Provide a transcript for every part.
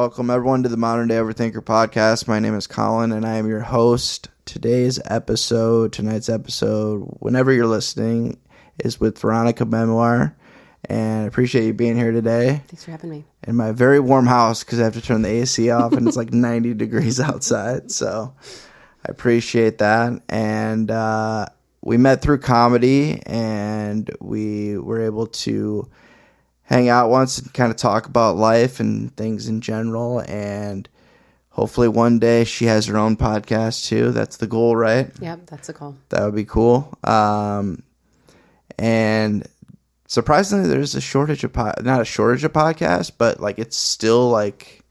welcome everyone to the Modern Day Overthinker podcast. My name is Colin, and I am your host. Tonight's episode, whenever you're listening, is with Veronica Memoir, and I appreciate you being here today. Thanks for having me. In my very warm house, because I have to turn the AC off, and it's like 90 degrees outside, so I appreciate that. And we met through comedy, and we were able to hang out once and kind of talk about life and things in general. And hopefully one day she has her own podcast too. That's the goal, right? Yep, that's the goal. That would be cool. And surprisingly, there's a shortage of not a shortage of podcasts, but like it's still like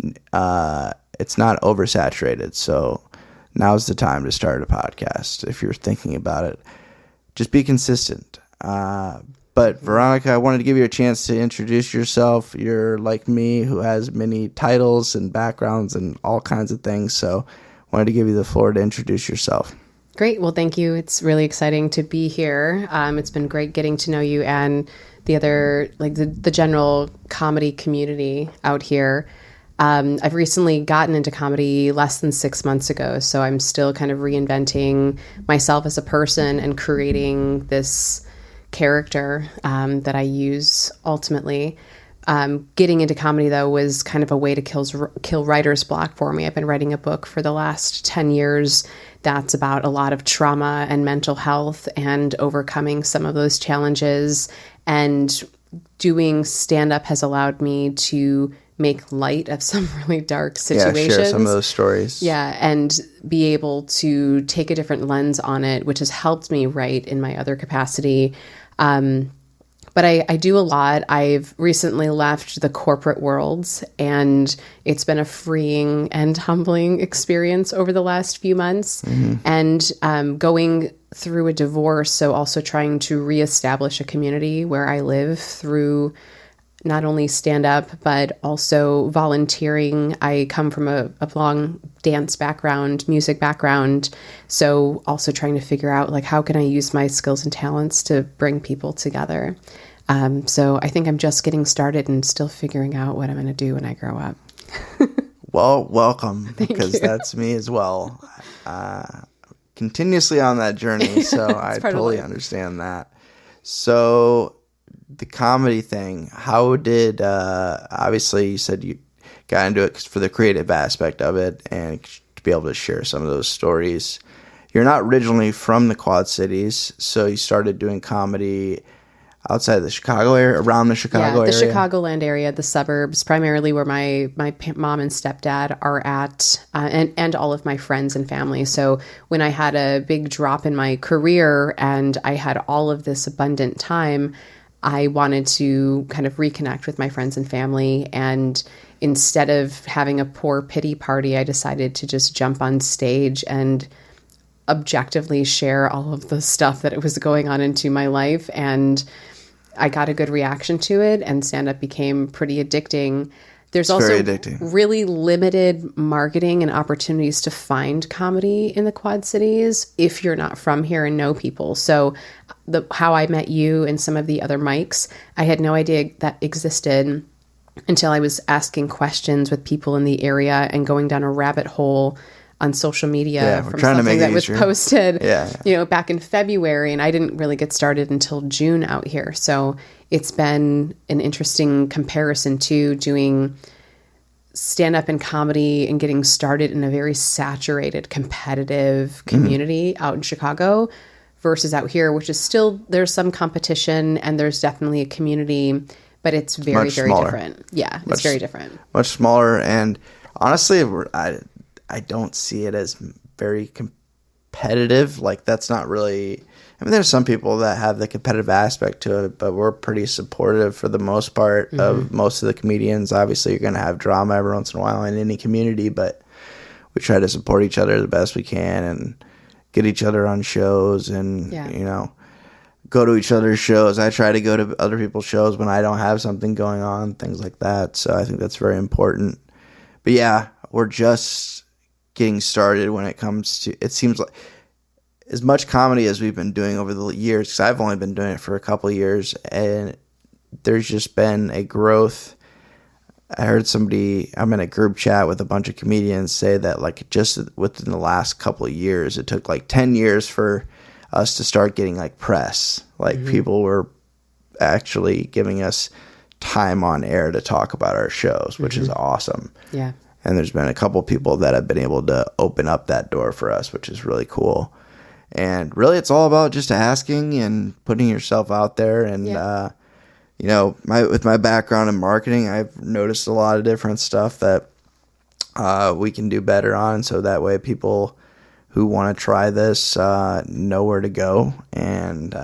it's not oversaturated. So now's the time to start a podcast if you're thinking about it. Just be consistent. But Veronica, I wanted to give you a chance to introduce yourself. You're like me, who has many titles and backgrounds and all kinds of things. So I wanted to give you the floor to introduce yourself. Great. Well, thank you. It's really exciting to be here. It's been great getting to know you and the other, like the general comedy community out here. I've recently gotten into comedy less than 6 months ago, so I'm still kind of reinventing myself as a person and creating this character that I use ultimately. Getting into comedy, though, was kind of a way to kill writer's block for me. I've been writing a book for the last 10 years that's about a lot of trauma and mental health and overcoming some of those challenges. And doing stand-up has allowed me to make light of some really dark situations. Yeah, share some of those stories. Yeah, and be able to take a different lens on it, which has helped me write in my other capacity. But I do a lot. I've recently left the corporate world, and it's been a freeing and humbling experience over the last few months. Mm-hmm. And going through a divorce, so also trying to reestablish a community where I live through not only stand-up, but also volunteering. I come from a long dance background, music background, so also trying to figure out, like, how can I use my skills and talents to bring people together? So I think I'm just getting started and still figuring out what I'm going to do when I grow up. Well, welcome, because you. That's me as well. Continuously on that journey, so I totally understand that. So the comedy thing, how did, obviously you said you got into it for the creative aspect of it and to be able to share some of those stories. You're not originally from the Quad Cities, so you started doing comedy outside the Chicago area, around the Chicago area? Yeah, the Chicagoland area, the suburbs, primarily where my mom and stepdad are at, and all of my friends and family. So when I had a big drop in my career and I had all of this abundant time, I wanted to kind of reconnect with my friends and family. And instead of having a poor pity party, I decided to just jump on stage and objectively share all of the stuff that was going on into my life. And I got a good reaction to it, and stand-up became pretty addicting. There's also really limited marketing and opportunities to find comedy in the Quad Cities if you're not from here and know people. So how I met you and some of the other mics, I had no idea that existed until I was asking questions with people in the area and going down a rabbit hole on social media from something that was posted, back in February, and I didn't really get started until June out here. So it's been an interesting comparison to doing stand-up and comedy and getting started in a very saturated, competitive community out in Chicago versus out here, which is still, there's some competition and there's definitely a community, but it's very, very different. Yeah, it's very different. Much smaller, and honestly, I don't see it as very competitive. Like, that's not really, I mean, there's some people that have the competitive aspect to it, but we're pretty supportive for the most part of most of the comedians. Obviously, you're going to have drama every once in a while in any community, but we try to support each other the best we can and get each other on shows and, go to each other's shows. I try to go to other people's shows when I don't have something going on, things like that. So I think that's very important. But yeah, we're just getting started when it comes to, it seems like, as much comedy as we've been doing over the years, because I've only been doing it for a couple of years, and there's just been a growth I heard somebody, I'm in a group chat with a bunch of comedians, say that like just within the last couple of years, it took like 10 years for us to start getting like press. Like people were actually giving us time on air to talk about our shows, which is awesome. Yeah. And there's been a couple people that have been able to open up that door for us, which is really cool. And really, it's all about just asking and putting yourself out there. And, you know, with my background in marketing, I've noticed a lot of different stuff that we can do better on. So that way people who want to try this know where to go. And,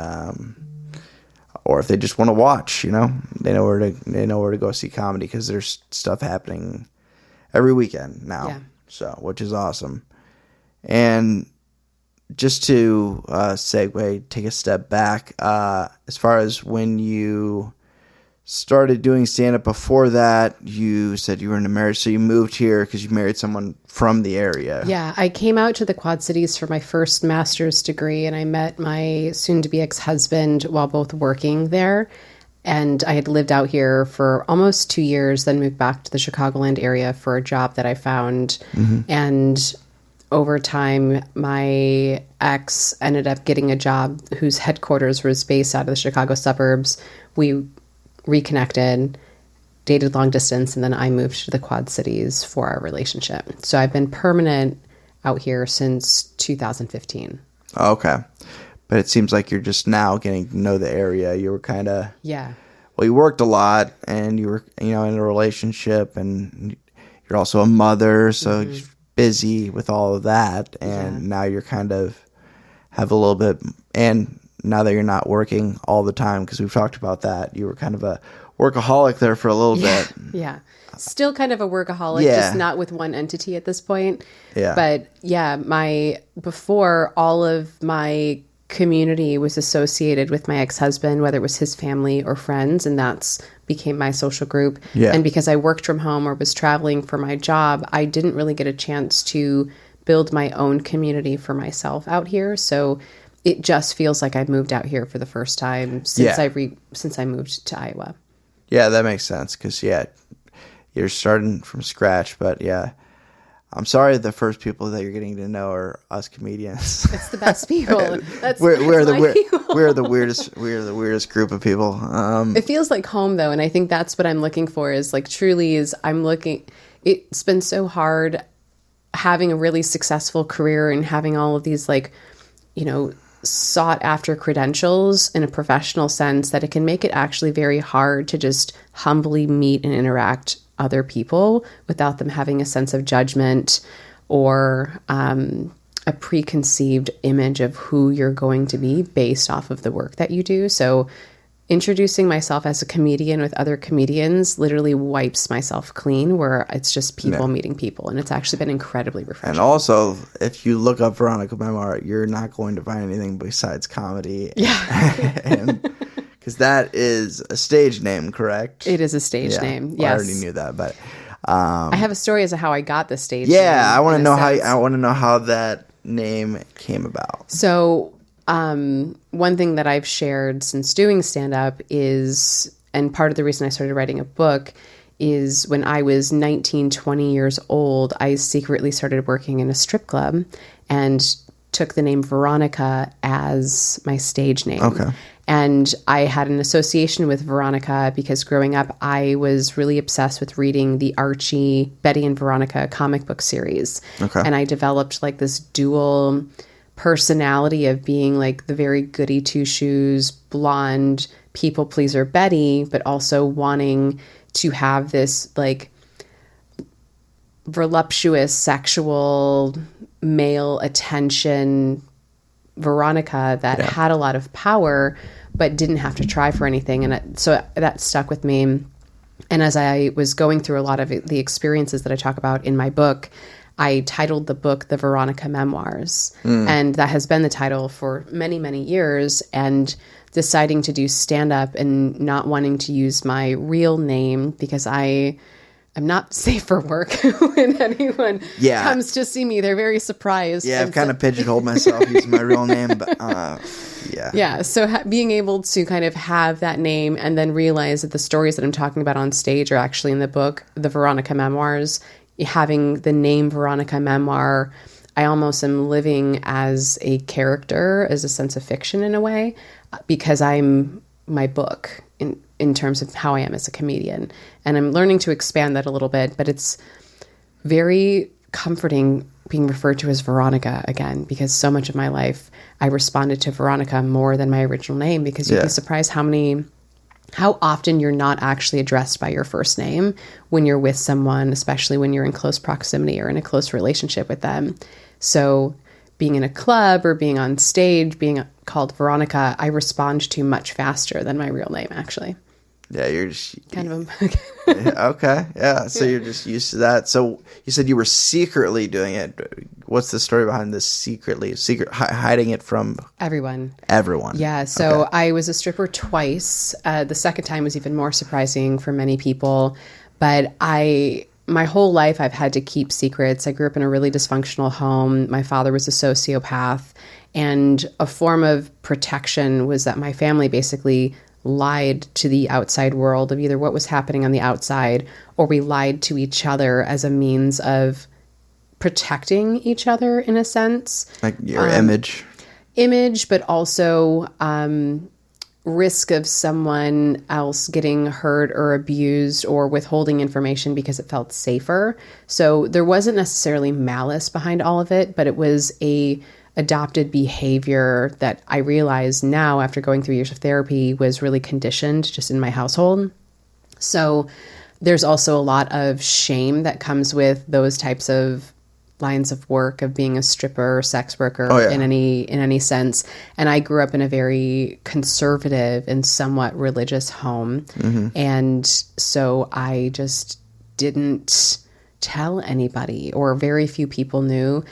or if they just want to watch, you know, they know where to go see comedy, because there's stuff happening every weekend now. Yeah. So, which is awesome. And just to take a step back, as far as when you started doing stand-up, before that, you said you were in a marriage, so you moved here because you married someone from the area. Yeah, I came out to the Quad Cities for my first master's degree, and I met my soon-to-be ex-husband while both working there. And I had lived out here for almost 2 years, then moved back to the Chicagoland area for a job that I found. And over time, my ex ended up getting a job whose headquarters was based out of the Chicago suburbs. We reconnected, dated long distance, and then I moved to the Quad Cities for our relationship. So I've been permanent out here since 2015. Okay. But it seems like you're just now getting to know the area. You were kind of... Yeah. Well, you worked a lot, and you were, you know, in a relationship, and you're also a mother, so you're busy with all of that. And now you're kind of have a little bit... And now that you're not working all the time, because we've talked about that, you were kind of a workaholic there for a little bit. Yeah. Still kind of a workaholic, just not with one entity at this point. Yeah. But yeah, before, all of my community was associated with my ex-husband, whether it was his family or friends, and that's became my social group. Yeah. And because I worked from home or was traveling for my job, I didn't really get a chance to build my own community for myself out here. So it just feels like I moved out here for the first time since I moved to Iowa. Yeah, that makes sense, because you're starting from scratch. But I'm sorry, the first people that you're getting to know are us comedians. It's the best people. We're the weirdest group of people. It feels like home, though, and I think that's what I'm looking for. Is like truly is I'm looking. It's been so hard having a really successful career and having all of these sought after credentials in a professional sense, that it can make it actually very hard to just humbly meet and interact other people without them having a sense of judgment or a preconceived image of who you're going to be based off of the work that you do. So introducing myself as a comedian with other comedians literally wipes myself clean, where it's just people meeting people. And it's actually been incredibly refreshing. And also, if you look up Veronica Memoir, you're not going to find anything besides comedy. Yeah. Because that is a stage name, correct? It is a stage name. Well, yes. I already knew that, but I have a story as to how I got the stage name. Yeah, I want to know how that name came about. So one thing that I've shared since doing stand-up is, and part of the reason I started writing a book, is when I was 19, 20 years old, I secretly started working in a strip club and took the name Veronica as my stage name. Okay. And I had an association with Veronica because growing up, I was really obsessed with reading the Archie, Betty and Veronica comic book series. Okay. And I developed like this dual personality of being like the very goody two-shoes, blonde, people pleaser Betty, but also wanting to have this like voluptuous, sexual, male attention Veronica that had a lot of power but didn't have to try for anything. And so that stuck with me. And as I was going through a lot of the experiences that I talk about in my book, I titled the book The Veronica Memoirs. And that has been the title for many, many years. And deciding to do stand-up and not wanting to use my real name, because I I'm not safe for work when anyone comes to see me. They're very surprised. Yeah, I've kind of pigeonholed myself using my real name, but yeah. Yeah, so being able to kind of have that name and then realize that the stories that I'm talking about on stage are actually in the book, the Veronica Memoirs. Having the name Veronica Memoir, I almost am living as a character, as a sense of fiction in a way, because I'm my book in terms of how I am as a comedian. And I'm learning to expand that a little bit, but it's very comforting being referred to as Veronica again, because so much of my life I responded to Veronica more than my original name, because you'd be surprised how often you're not actually addressed by your first name when you're with someone, especially when you're in close proximity or in a close relationship with them. So being in a club or being on stage, being called Veronica, I respond to much faster than my real name, actually. Yeah, you're just kind of okay. Yeah, so you're just used to that. So you said you were secretly doing it. What's the story behind this hiding it from everyone? Yeah, so I was a stripper twice. The second time was even more surprising for many people, but my whole life I've had to keep secrets. I grew up in a really dysfunctional home. My father was a sociopath, and a form of protection was that my family basically lied to the outside world of either what was happening on the outside, or we lied to each other as a means of protecting each other in a sense. Like your image, but also risk of someone else getting hurt or abused or withholding information because it felt safer. So there wasn't necessarily malice behind all of it, but it was a adopted behavior that I realize now after going through years of therapy was really conditioned just in my household. So there's also a lot of shame that comes with those types of lines of work of being a stripper or sex worker in any sense. And I grew up in a very conservative and somewhat religious home. And so I just didn't tell anybody, or very few people knew.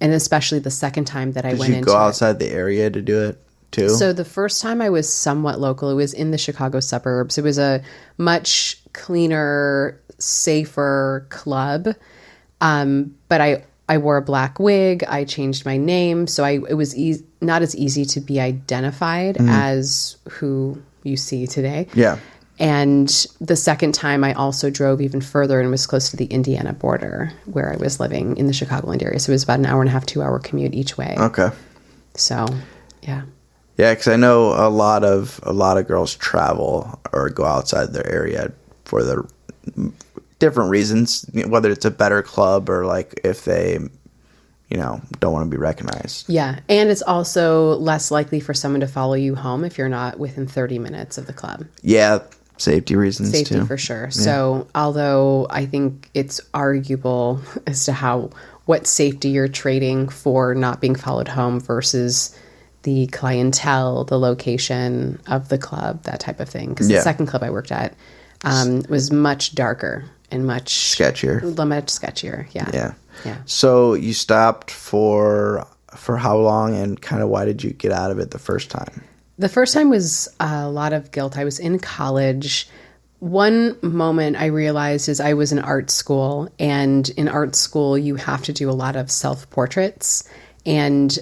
And especially the second time that I went into it. Did you go outside the area to do it too? So the first time I was somewhat local. It was in the Chicago suburbs. It was a much cleaner, safer club. But I wore a black wig. I changed my name. So it was not as easy to be identified as who you see today. Yeah. And the second time I also drove even further and was close to the Indiana border where I was living in the Chicagoland area. So it was about an hour and a half, 2 hour commute each way. Okay. So, yeah. Yeah, because I know a lot of girls travel or go outside their area for the different reasons, whether it's a better club or like if they, don't want to be recognized. Yeah, and it's also less likely for someone to follow you home if you're not within 30 minutes of the club. Yeah. Safety reasons too. Safety for sure. Yeah. So although I think it's arguable as to what safety you're trading for not being followed home versus the clientele, the location of the club, that type of thing. Because the second club I worked at was much darker and much sketchier. Much sketchier. Yeah. So you stopped for how long, and kind of why did you get out of it the first time? The first time was a lot of guilt. I was in college. One moment I realized is I was in art school, and in art school you have to do a lot of self-portraits, and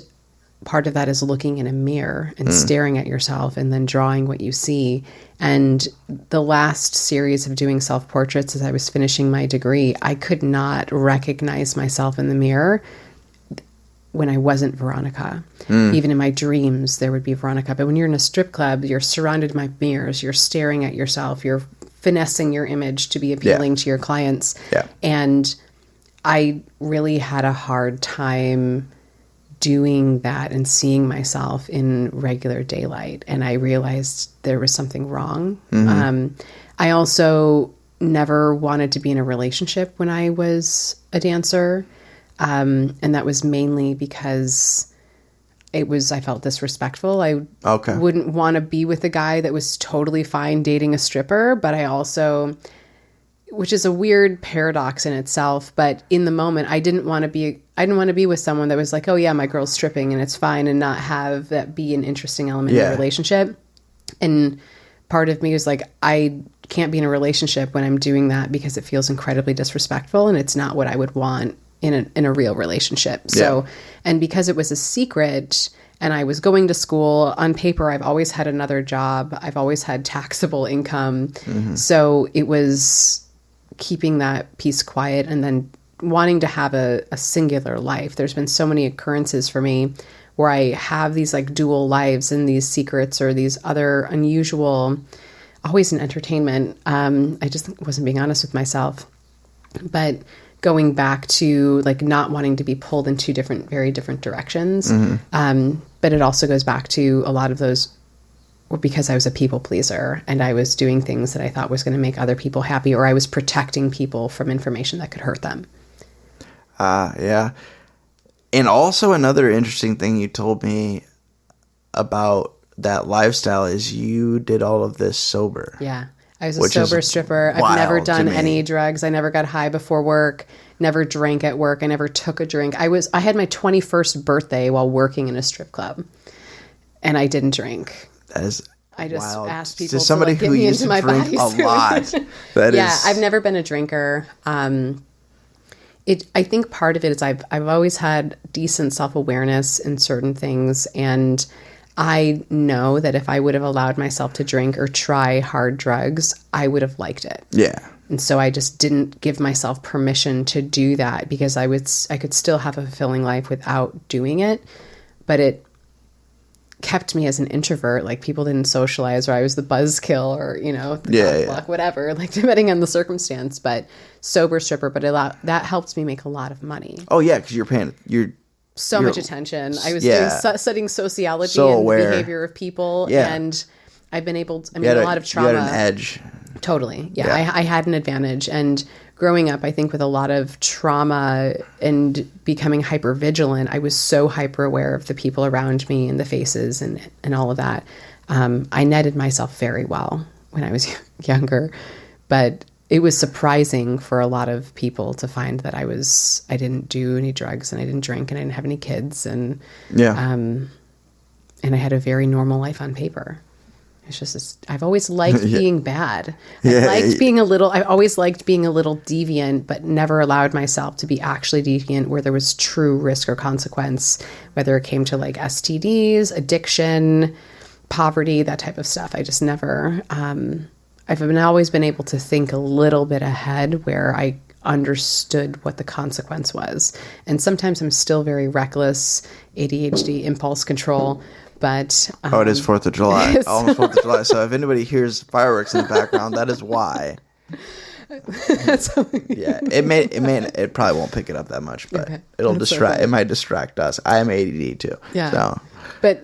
part of that is looking in a mirror and staring at yourself and then drawing what you see. And the last series of doing self-portraits as I was finishing my degree, I could not recognize myself in the mirror when I wasn't Veronica. Even in my dreams, there would be Veronica. But when you're in a strip club, you're surrounded by mirrors. You're staring at yourself. You're finessing your image to be appealing to your clients. Yeah. And I really had a hard time doing that and seeing myself in regular daylight. And I realized there was something wrong. I also never wanted to be in a relationship when I was a dancer. And that was mainly because I felt disrespectful. I wouldn't want to be with a guy that was totally fine dating a stripper, but I also, which is a weird paradox in itself, but in the moment I didn't want to be with someone that was like, oh yeah, my girl's stripping and it's fine, and not have that be an interesting element in the relationship. And part of me was like, can't be in a relationship when I'm doing that because it feels incredibly disrespectful and it's not what I would want in a real relationship. So, and because it was a secret and I was going to school, on paper, I've always had another job. I've always had taxable income. So it was keeping that piece quiet and then wanting to have a singular life. There's been so many occurrences for me where I have these like dual lives and these secrets or these other unusual, always in entertainment. I just wasn't being honest with myself. But going back to like not wanting to be pulled in two very different directions. But it also goes back to a lot of those because I was a people pleaser and I was doing things that I thought was going to make other people happy, or I was protecting people from information that could hurt them. Yeah. And also another interesting thing you told me about that lifestyle is you did all of this sober. Yeah. I was a sober stripper. I've never done any drugs. I never got high before work, never drank at work. I never took a drink. I had my 21st birthday while working in a strip club and I didn't drink. That is I just wild. asked people somebody to like, get who me used into to my drink body. a lot. I've never been a drinker. I think part of it is I've always had decent self-awareness in certain things, and I know that if I would have allowed myself to drink or try hard drugs, I would have liked it. Yeah. And so I just didn't give myself permission to do that because I could still have a fulfilling life without doing it, but it kept me as an introvert. Like people didn't socialize, or I was the buzzkill, or the whatever, like depending on the circumstance. But sober stripper, but that helped me make a lot of money. Oh yeah, because you're so much attention. I was studying sociology and aware. Behavior of people, and I've been able to. A lot of trauma. You had an edge. Totally, yeah. I had an advantage, and growing up, I think with a lot of trauma and becoming hyper vigilant, I was so hyper aware of the people around me and the faces and all of that. I netted myself very well when I was younger, but it was surprising for a lot of people to find that I didn't do any drugs and I didn't drink and I didn't have any kids and I had a very normal life on paper. It's just, I've always liked being bad. I always liked being a little deviant, but never allowed myself to be actually deviant where there was true risk or consequence, whether it came to like STDs, addiction, poverty, that type of stuff. I just never, I've always been able to think a little bit ahead where I understood what the consequence was. And sometimes I'm still very reckless, ADHD, impulse control. But it is 4th of July. Almost 4th of July. So if anybody hears fireworks in the background, that is why. It probably won't pick it up that much, but it'll distract. It might distract us. I am ADD too. Yeah.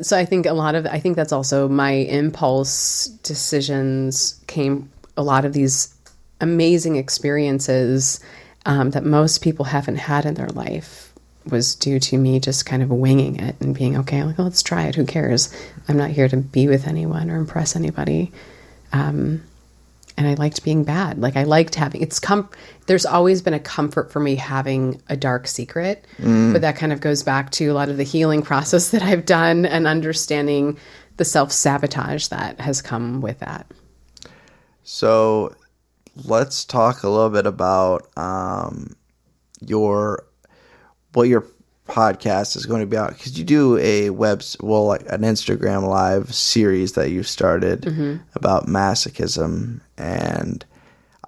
So I think I think that's also my impulse decisions came. A lot of these amazing experiences that most people haven't had in their life was due to me just kind of winging it and being okay. Like, let's try it. Who cares? I'm not here to be with anyone or impress anybody. And I liked being bad. Like I liked having there's always been a comfort for me having a dark secret, but that kind of goes back to a lot of the healing process that I've done and understanding the self-sabotage that has come with that. So let's talk a little bit about what your podcast is going to be about, because you do an Instagram live series that you started about masochism, and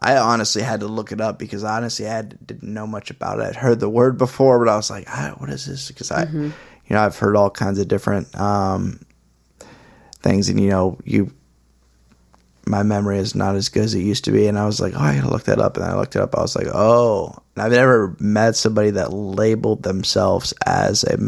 I honestly had to look it up because honestly I didn't know much about it. I'd heard the word before, but I was like, what is this? Because I've heard all kinds of different things, and my memory is not as good as it used to be, and I was like, I gotta look that up, and I looked it up. I was like, and I've never met somebody that labeled themselves as a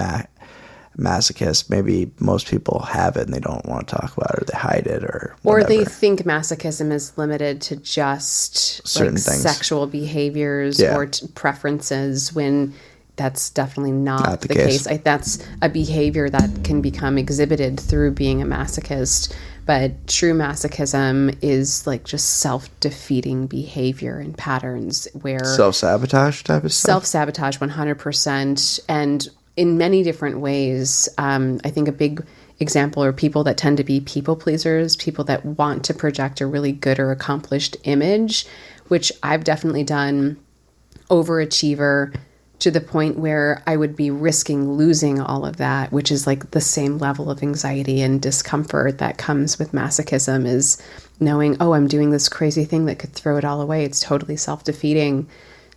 masochist. Maybe most people have it and they don't want to talk about it, or they hide it, or they think masochism is limited to just certain things, sexual behaviors or preferences, when that's definitely not the case. That's a behavior that can become exhibited through being a masochist. But true masochism is like just self-defeating behavior and patterns where... Self-sabotage type of stuff? Self-sabotage, 100%. And in many different ways. I think example are people that tend to be people pleasers, people that want to project a really good or accomplished image, which I've definitely done. Overachiever to the point where I would be risking losing all of that, which is like the same level of anxiety and discomfort that comes with masochism, is knowing, oh, I'm doing this crazy thing that could throw it all away. It's totally self-defeating.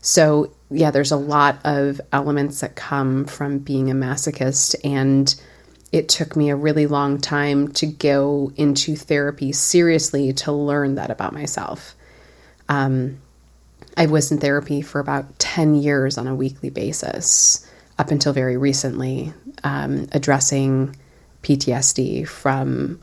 So yeah, there's a lot of elements that come from being a masochist, and it took me a really long time to go into therapy seriously to learn that about myself. I was in therapy for about 10 years on a weekly basis up until very recently, addressing PTSD from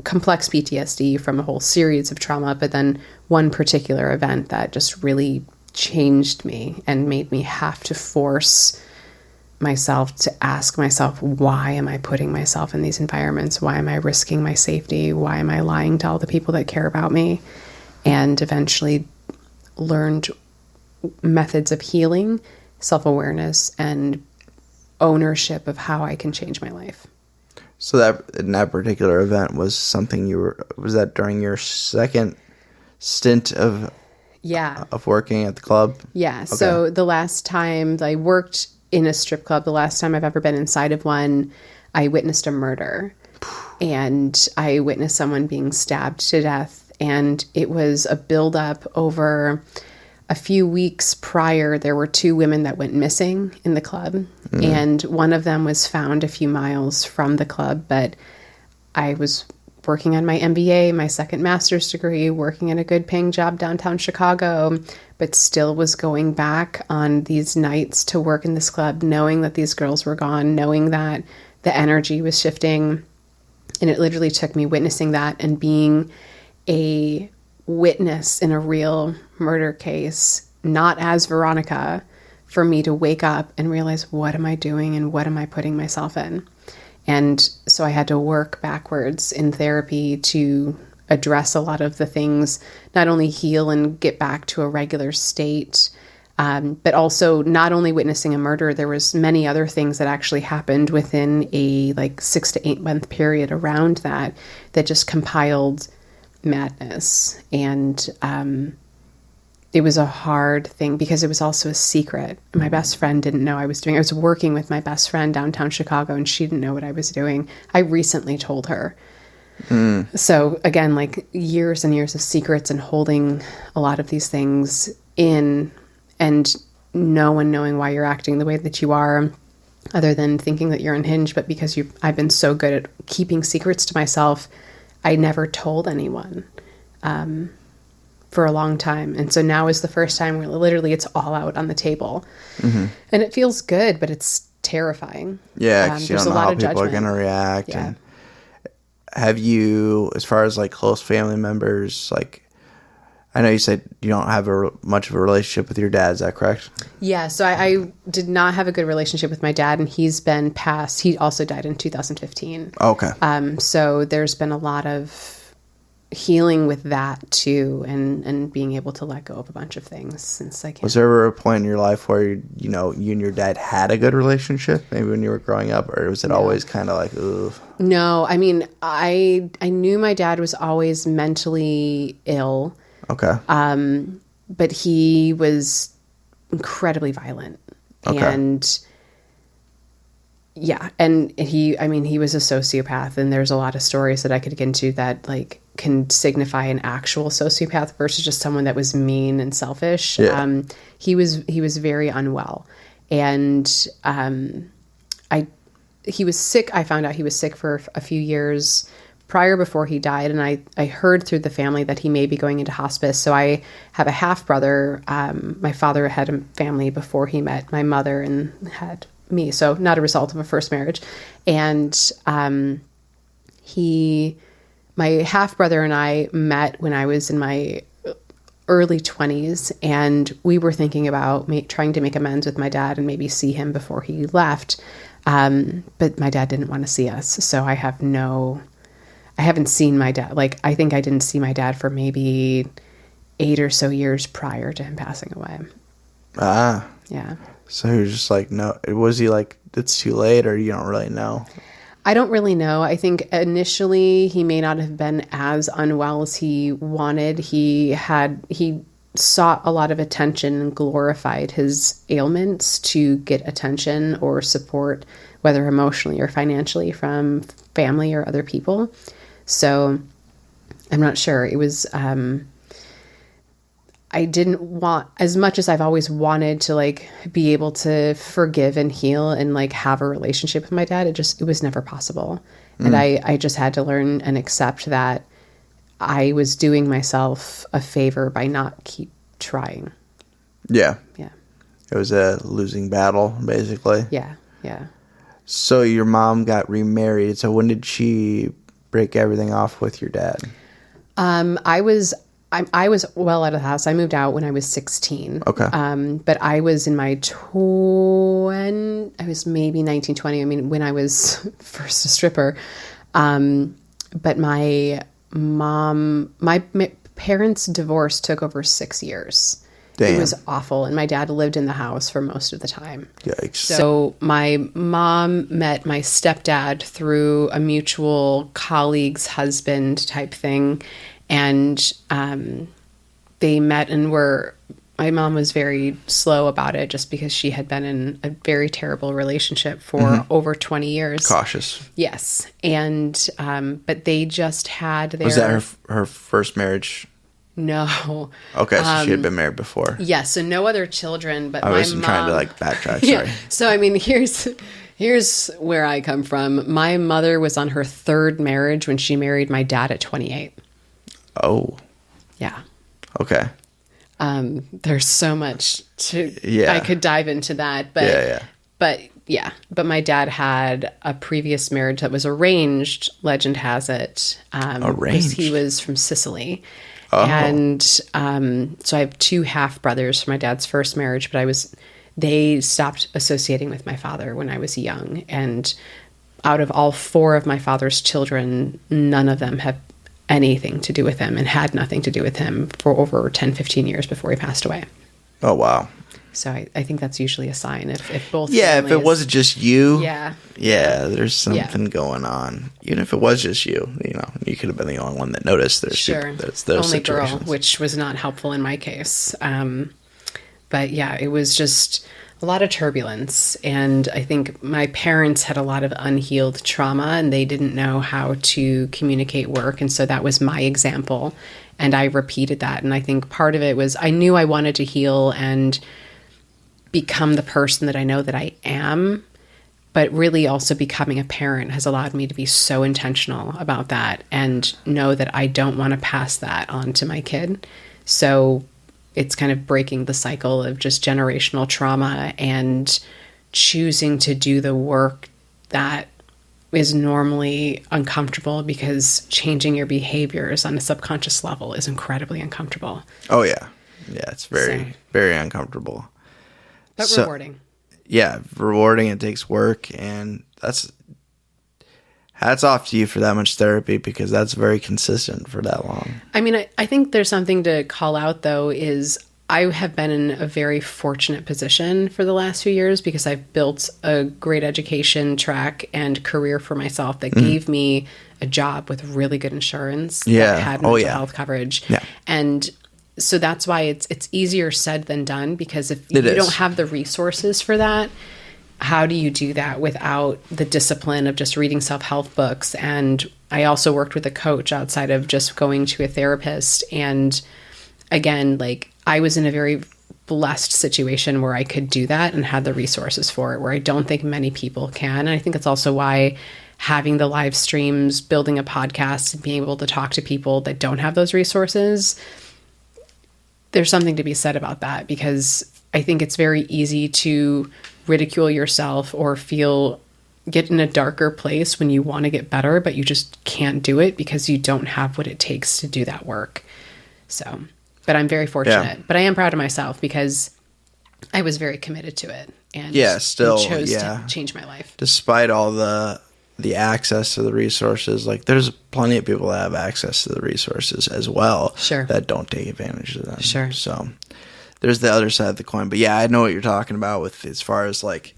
complex PTSD from a whole series of trauma, but then one particular event that just really changed me and made me have to force myself to ask myself, why am I putting myself in these environments? Why am I risking my safety? Why am I lying to all the people that care about me? And eventually learned methods of healing, self-awareness, and ownership of how I can change my life. So that in that particular event was something was that during your second stint of working at the club? Yeah. Okay. So the last time I worked in a strip club, the last time I've ever been inside of one, I witnessed a murder. And I witnessed someone being stabbed to death. And it was a buildup over a few weeks prior. There were 2 women that went missing in the club. And one of them was found a few miles from the club. But I was working on my MBA, my second master's degree, working in a good paying job downtown Chicago, but still was going back on these nights to work in this club, knowing that these girls were gone, knowing that the energy was shifting. And it literally took me witnessing that and being a witness in a real murder case, not as Veronica, for me to wake up and realize, what am I doing and what am I putting myself in? And so I had to work backwards in therapy to address a lot of the things, not only heal and get back to a regular state, but also not only witnessing a murder, there was many other things that actually happened within a 6 to 8 month period around that just compiled madness. And it was a hard thing because it was also a secret. My best friend didn't know I was doing. I was working with my best friend downtown Chicago, and she didn't know what I was doing. I recently told her. So again, years and years of secrets and holding a lot of these things in, and no one knowing why you're acting the way that you are, other than thinking that you're unhinged. But because I've been so good at keeping secrets to myself, I never told anyone for a long time. And so now is the first time where literally it's all out on the table. And it feels good, but it's terrifying. Yeah, because you don't know how people are going to react. Yeah. And have you, as far as close family members, I know you said you don't have much of a relationship with your dad. Is that correct? Yeah. So I did not have a good relationship with my dad, and he's been passed. He also died in 2015. Okay. So there's been a lot of healing with that too, and being able to let go of a bunch of things since I can't. Was there ever a point in your life where you and your dad had a good relationship, maybe when you were growing up, or was it always kind of ugh? No, I mean, I knew my dad was always mentally ill. Okay. But he was incredibly violent. Okay. And yeah, and he was a sociopath, and there's a lot of stories that I could get into that can signify an actual sociopath versus just someone that was mean and selfish. Yeah. He was very unwell, and he was sick. I found out he was sick for a few years prior before he died, and I heard through the family that he may be going into hospice. So I have a half brother. My father had a family before he met my mother and had me, so not a result of a first marriage. And my half brother and I met when I was in my early 20s, and we were thinking about trying to make amends with my dad and maybe see him before he left. But my dad didn't want to see us, so I haven't seen my dad. I think I didn't see my dad for maybe 8 or so years prior to him passing away. Yeah. So he was just no. Was he it's too late, or you don't really know? I don't really know. I think initially he may not have been as unwell as he wanted. He sought a lot of attention and glorified his ailments to get attention or support, whether emotionally or financially, from family or other people. So I'm not sure. It was, I didn't want, as much as I've always wanted to like be able to forgive and heal and like have a relationship with my dad, it was never possible. And I just had to learn and accept that I was doing myself a favor by not keep trying. Yeah. Yeah. It was a losing battle, basically. Yeah. Yeah. So your mom got remarried. So when did she break everything off with your dad? I was well out of the house. I moved out when I was 16. Okay. But I was in my I was maybe 19, 20. I mean, when I was first a stripper. But my parents' divorce took over 6 years. Damn. It was awful. And my dad lived in the house for most of the time. Yikes. So my mom met my stepdad through a mutual colleague's husband type thing. And they met and my mom was very slow about it just because she had been in a very terrible relationship for over 20 years. Cautious. Yes. And, but they just had their... Was that her first marriage? No. Okay, so she had been married before. Yes, so no other children, but I my wasn't mom... trying to like backtrack, sorry. Yeah. So, I mean, here's where I come from. My mother was on her third marriage when she married my dad at 28. Oh. Yeah. Okay. There's so much I could dive into that, but but my dad had a previous marriage that was arranged. Legend has it, arranged. He was from Sicily, oh. And so I have two half brothers from my dad's first marriage. But they stopped associating with my father when I was young, and out of all four of my father's children, none of them have anything to do with him and had nothing to do with him for over 10, 15 years before he passed away. Oh, wow. So I think that's usually a sign if both families, if it wasn't just you. Yeah, there's something going on. Even if it was just you, you could have been the only one that noticed. There's sure. Those only situations. Girl, which was not helpful in my case. But yeah, it was just a lot of turbulence. And I think my parents had a lot of unhealed trauma and they didn't know how to communicate work. And so that was my example. And I repeated that. And I think part of it was I knew I wanted to heal and become the person that I know that I am. But really also becoming a parent has allowed me to be so intentional about that and know that I don't want to pass that on to my kid. So it's kind of breaking the cycle of just generational trauma and choosing to do the work that is normally uncomfortable, because changing your behaviors on a subconscious level is incredibly uncomfortable. Oh, yeah. Yeah, it's very, very uncomfortable. But rewarding. Yeah, rewarding. It takes work, and hats off to you for that much therapy, because that's very consistent for that long. I mean, I think there's something to call out, though, is I have been in a very fortunate position for the last few years because I've built a great education track and career for myself that gave me a job with really good insurance that had mental health coverage. Yeah. And so that's why it's easier said than done, because if you don't have the resources for that, how do you do that without the discipline of just reading self-help books? And I also worked with a coach outside of just going to a therapist. And again, like I was in a very blessed situation where I could do that and had the resources for it, where I don't think many people can. And I think that's also why having the live streams, building a podcast, and being able to talk to people that don't have those resources, there's something to be said about that, because I think it's very easy to ridicule yourself or get in a darker place when you want to get better, but you just can't do it because you don't have what it takes to do that work. So, but I'm very fortunate, but I am proud of myself because I was very committed to it and chose to change my life. Despite all the access to the resources, like there's plenty of people that have access to the resources as well that don't take advantage of them. Sure. So there's the other side of the coin. But yeah, I know what you're talking about with as far as like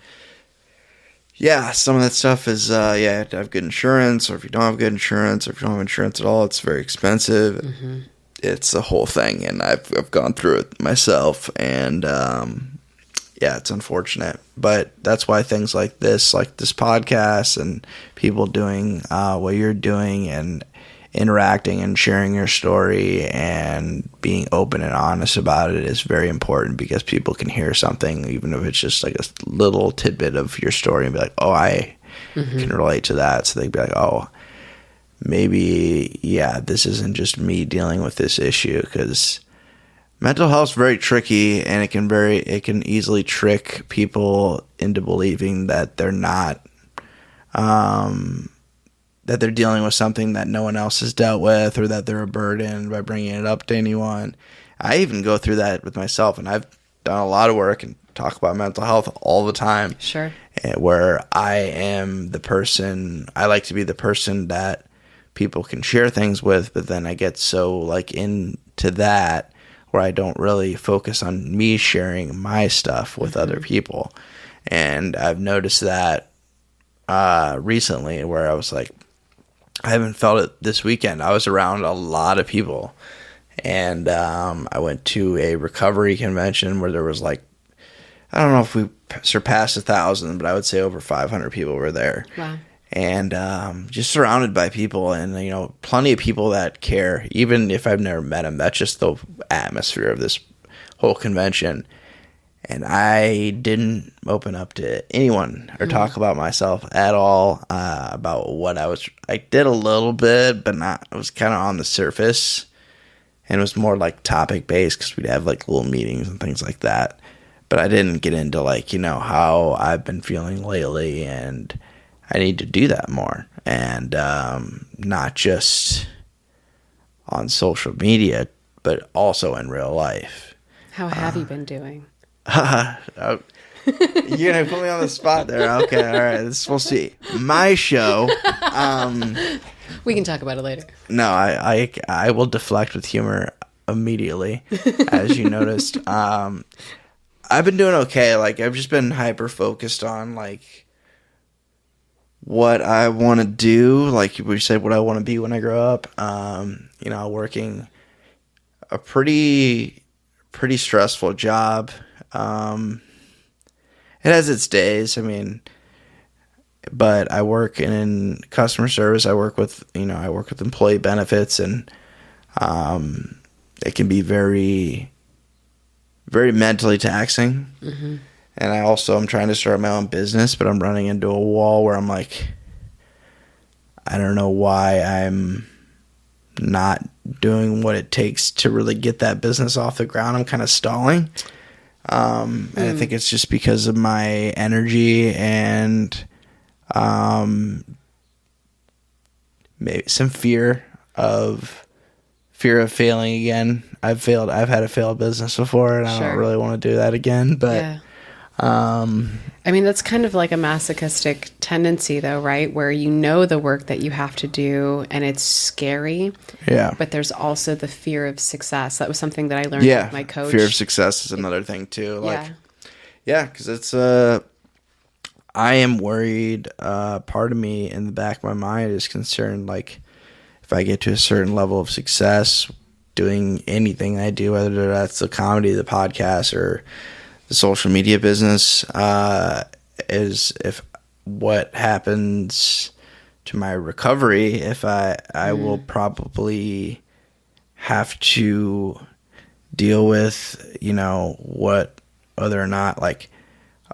yeah, some of that stuff is, yeah, you have to have good insurance, or if you don't have good insurance, or if you don't have insurance at all, it's very expensive. Mm-hmm. It's a whole thing, and I've gone through it myself, and yeah, it's unfortunate. But that's why things like this podcast, and people doing what you're doing, and interacting and sharing your story and being open and honest about it is very important, because people can hear something, even if it's just like a little tidbit of your story, and be like, oh, I can relate to that. So they'd be like, oh, maybe, yeah, this isn't just me dealing with this issue, because mental health is very tricky, and it can easily trick people into believing that they're not, that they're dealing with something that no one else has dealt with, or that they're a burden by bringing it up to anyone. I even go through that with myself, and I've done a lot of work and talk about mental health all the time. Sure. Where I am the person, I like to be the person that people can share things with, but then I get so like into that where I don't really focus on me sharing my stuff with other people. And I've noticed that recently, where I was like, I haven't felt it this weekend. I was around a lot of people, and I went to a recovery convention where there was like, I don't know if we surpassed 1,000, but I would say over 500 people were there. Wow. And just surrounded by people, and you know, plenty of people that care, even if I've never met them. That's just the atmosphere of this whole convention. And I didn't open up to anyone or talk about myself at all, about what I did a little bit, but not, it was kind of on the surface, and it was more like topic based, because we'd have like little meetings and things like that. But I didn't get into like, you know, how I've been feeling lately, and I need to do that more, and not just on social media, but also in real life. How have you been doing? You're gonna put me on the spot there. Okay, all right. This is supposed to be my show. We can talk about it later. No, I will deflect with humor immediately, as you noticed. I've been doing okay. Like, I've just been hyper focused on like what I want to do. Like we said, what I want to be when I grow up. You know, working a pretty stressful job. It has its days. I mean, but I work in customer service. I work with employee benefits, and it can be very, very mentally taxing. Mm-hmm. And I'm trying to start my own business, but I'm running into a wall where I'm like, I don't know why I'm not doing what it takes to really get that business off the ground. I'm kind of stalling. And I think it's just because of my energy and maybe some fear of failing again. I've had a failed business before, and I don't really want to do that again. But yeah. I mean, that's kind of like a masochistic tendency, though, right? Where you know the work that you have to do, and it's scary. Yeah. But there's also the fear of success. That was something that I learned with my coach. Fear of success is another thing too. Like, yeah, because it's I am worried. Part of me in the back of my mind is concerned, like, if I get to a certain level of success doing anything I do, whether that's the comedy, the podcast, or the social media business, is if what happens to my recovery, if I will probably have to deal with, you know, whether or not, like,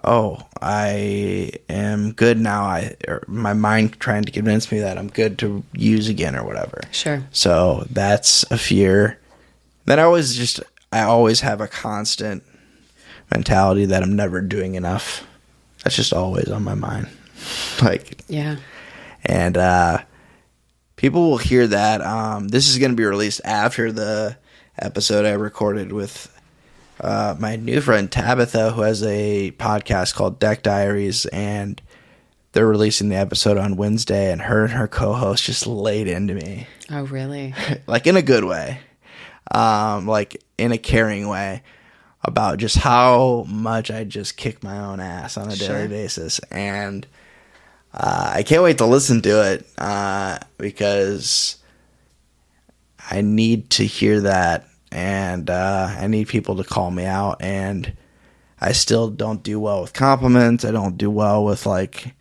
oh, I am good now. Or my mind trying to convince me that I'm good to use again or whatever. Sure. So that's a fear. Then I always have a constant mentality that I'm never doing enough. That's just always on my mind. Like, yeah. And people will hear that. This is going to be released after the episode I recorded with my new friend Tabitha, who has a podcast called Deck Diaries, and they're releasing the episode on Wednesday, and her co-host just laid into me. Oh, really? Like, in a good way. Like, in a caring way, about just how much I just kick my own ass on a daily basis. And I can't wait to listen to it because I need to hear that, and I need people to call me out. And I still don't do well with compliments. I don't do well with like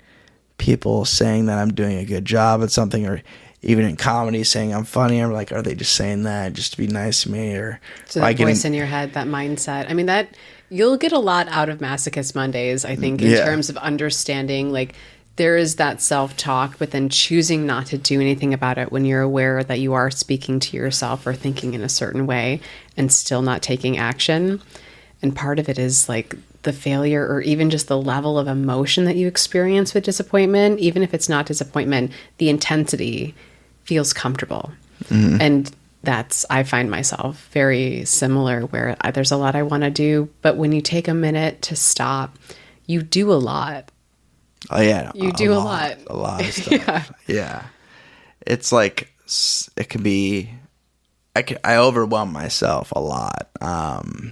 people saying that I'm doing a good job at something, or even in comedy saying I'm funny. I'm like, are they just saying that just to be nice to me? Or so that voice in your head, that mindset. I mean, that you'll get a lot out of Masochist Mondays, I think, in terms of understanding, like, there is that self-talk, but then choosing not to do anything about it when you're aware that you are speaking to yourself or thinking in a certain way and still not taking action. And part of it is like the failure, or even just the level of emotion that you experience with disappointment. Even if it's not disappointment, the intensity feels comfortable. Mm-hmm. And I find myself very similar, where there's a lot I want to do, but when you take a minute to stop, you do a lot. Oh yeah, you do a lot of stuff. Yeah, it's like it can be. I overwhelm myself a lot, but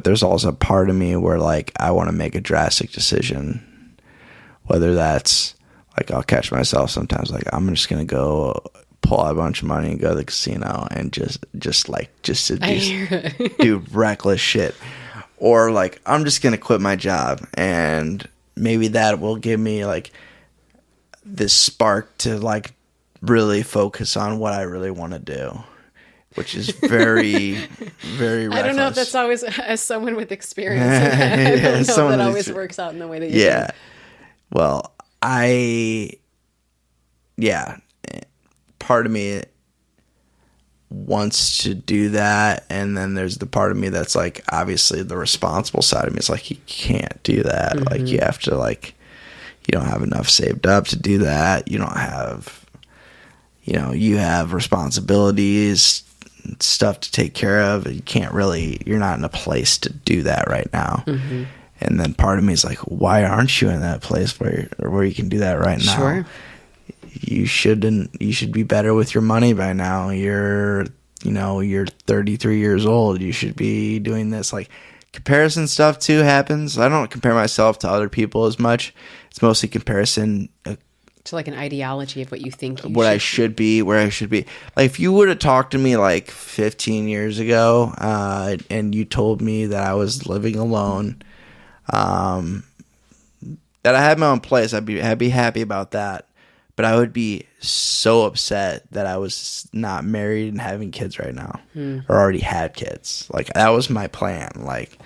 there's also a part of me where like I want to make a drastic decision, whether that's like I'll catch myself sometimes like I'm just gonna go pull out a bunch of money and go to the casino and just do reckless shit. Or like, I'm just going to quit my job, and maybe that will give me like this spark to like really focus on what I really want to do, which is very, very reckless. I don't know if that's always, as someone with experience, I don't know if that always works out in the way that you think. Well, part of me wants to do that, and then there's the part of me that's like, obviously the responsible side of me is like, you can't do that. Mm-hmm. Like, you have to, like, you don't have enough saved up to do that. You don't have, you have responsibilities, stuff to take care of. You can't really, you're not in a place to do that right now. Mm-hmm. And then part of me is like, why aren't you in that place where you can do that right now? Sure. You should be better with your money by now. You're 33 years old. You should be doing this. Like, comparison stuff too happens. I don't compare myself to other people as much. It's mostly comparison to like an ideology of what you think you I should be, where I should be. Like, if you would have talked to me like 15 years ago, and you told me that I was living alone, that I had my own place, I'd be happy about that. But I would be so upset that I was not married and having kids right now, or already had kids. Like, that was my plan. Like,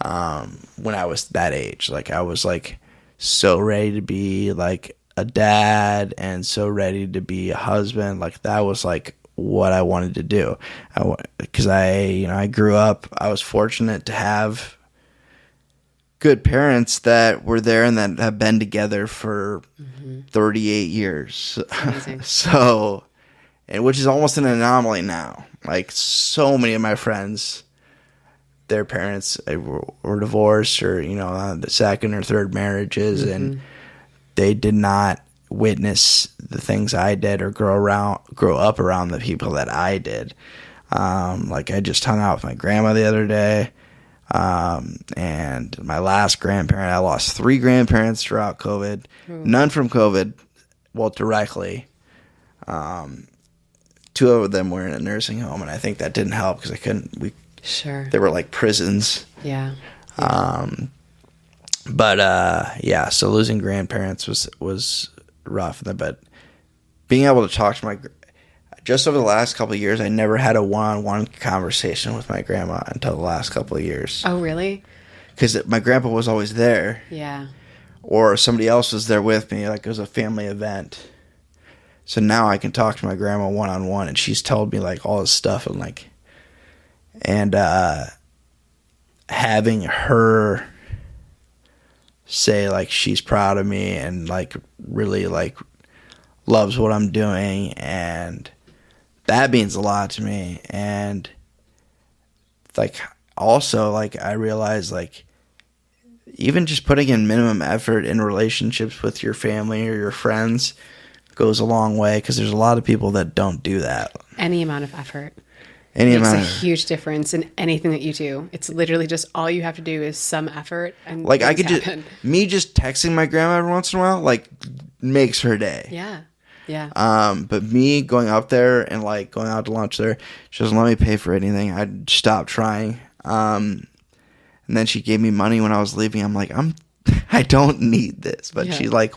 when I was that age, like, I was like so ready to be like a dad and so ready to be a husband. Like, that was like what I wanted to do. Because I grew up. I was fortunate to have good parents that were there and that have been together for 38 years. So, and which is almost an anomaly now. Like, so many of my friends, their parents were divorced, or the second or third marriages, and they did not witness the things I did or grow up around the people that I did. Like, I just hung out with my grandma the other day. And my last grandparent, I lost 3 grandparents throughout COVID, none from COVID, well, directly. 2 of them were in a nursing home, and I think that didn't help because Sure. They were like prisons. Yeah. So losing grandparents was rough, but being able to talk to just over the last couple of years, I never had a one-on-one conversation with my grandma until the last couple of years. Oh, really? Because my grandpa was always there. Yeah. Or somebody else was there with me, like it was a family event. So now I can talk to my grandma one-on-one, and she's told me like all this stuff, and having her say like she's proud of me and like really like loves what I'm doing, and that means a lot to me. And like also like I realize like even just putting in minimum effort in relationships with your family or your friends goes a long way, because there's a lot of people that don't do that. Any amount of effort. Any makes a amount of, huge difference in anything that you do. It's literally just all you have to do is some effort and like I could happen. just me just texting my grandma every once in a while like makes her day. Yeah. Yeah. But me going up there and like going out to lunch there, she doesn't let me pay for anything. I'd stop trying. And then she gave me money when I was leaving. I'm like, I don't need this, but she like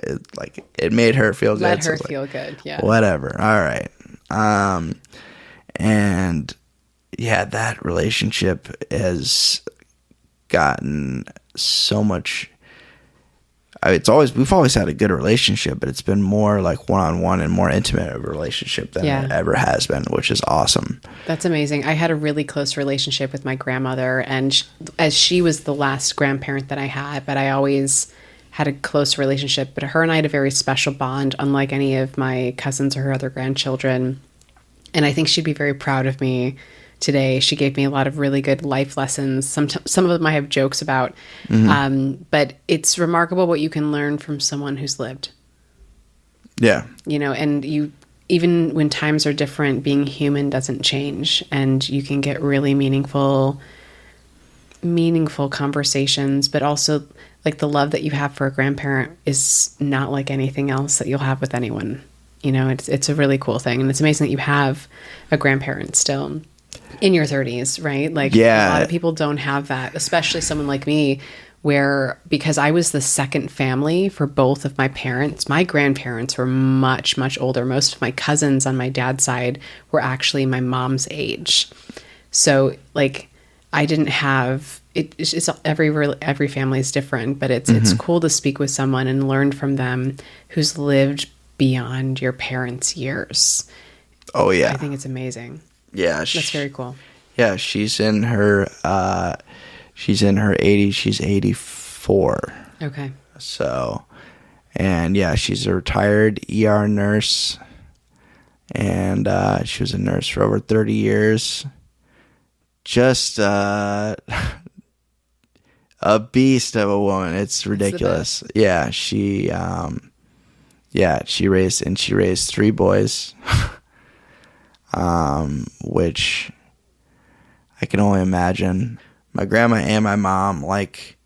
it made her feel good. Let her so feel good. Yeah. Whatever. All right. And yeah, that relationship has gotten so much. We've always had a good relationship, but it's been more like one-on-one and more intimate of a relationship than it ever has been, which is awesome. That's amazing. I had a really close relationship with my grandmother, and as she was the last grandparent that I had, but I always had a close relationship. But her and I had a very special bond, unlike any of my cousins or her other grandchildren. And I think she'd be very proud of me today. She gave me a lot of really good life lessons. Some of them I have jokes about. But it's remarkable what you can learn from someone who's lived. Yeah. And even when times are different, being human doesn't change. And you can get really meaningful conversations, but also like the love that you have for a grandparent is not like anything else that you'll have with anyone. It's a really cool thing. And it's amazing that you have a grandparent still in your 30s, right? Like a lot of people don't have that, especially someone like me, where because I was the second family for both of my parents, my grandparents were much, much older. Most of my cousins on my dad's side were actually my mom's age. So like I didn't have it. It's every family is different, but it's cool to speak with someone and learn from them who's lived beyond your parents' years. Oh yeah. I think it's amazing. Yeah. That's very cool. Yeah. She's in her 80s. She's 84. Okay. So, and yeah, she's a retired ER nurse, and she was a nurse for over 30 years. Just a beast of a woman. It's ridiculous. Yeah, she raised 3 boys, which I can only imagine. My grandma and my mom, like,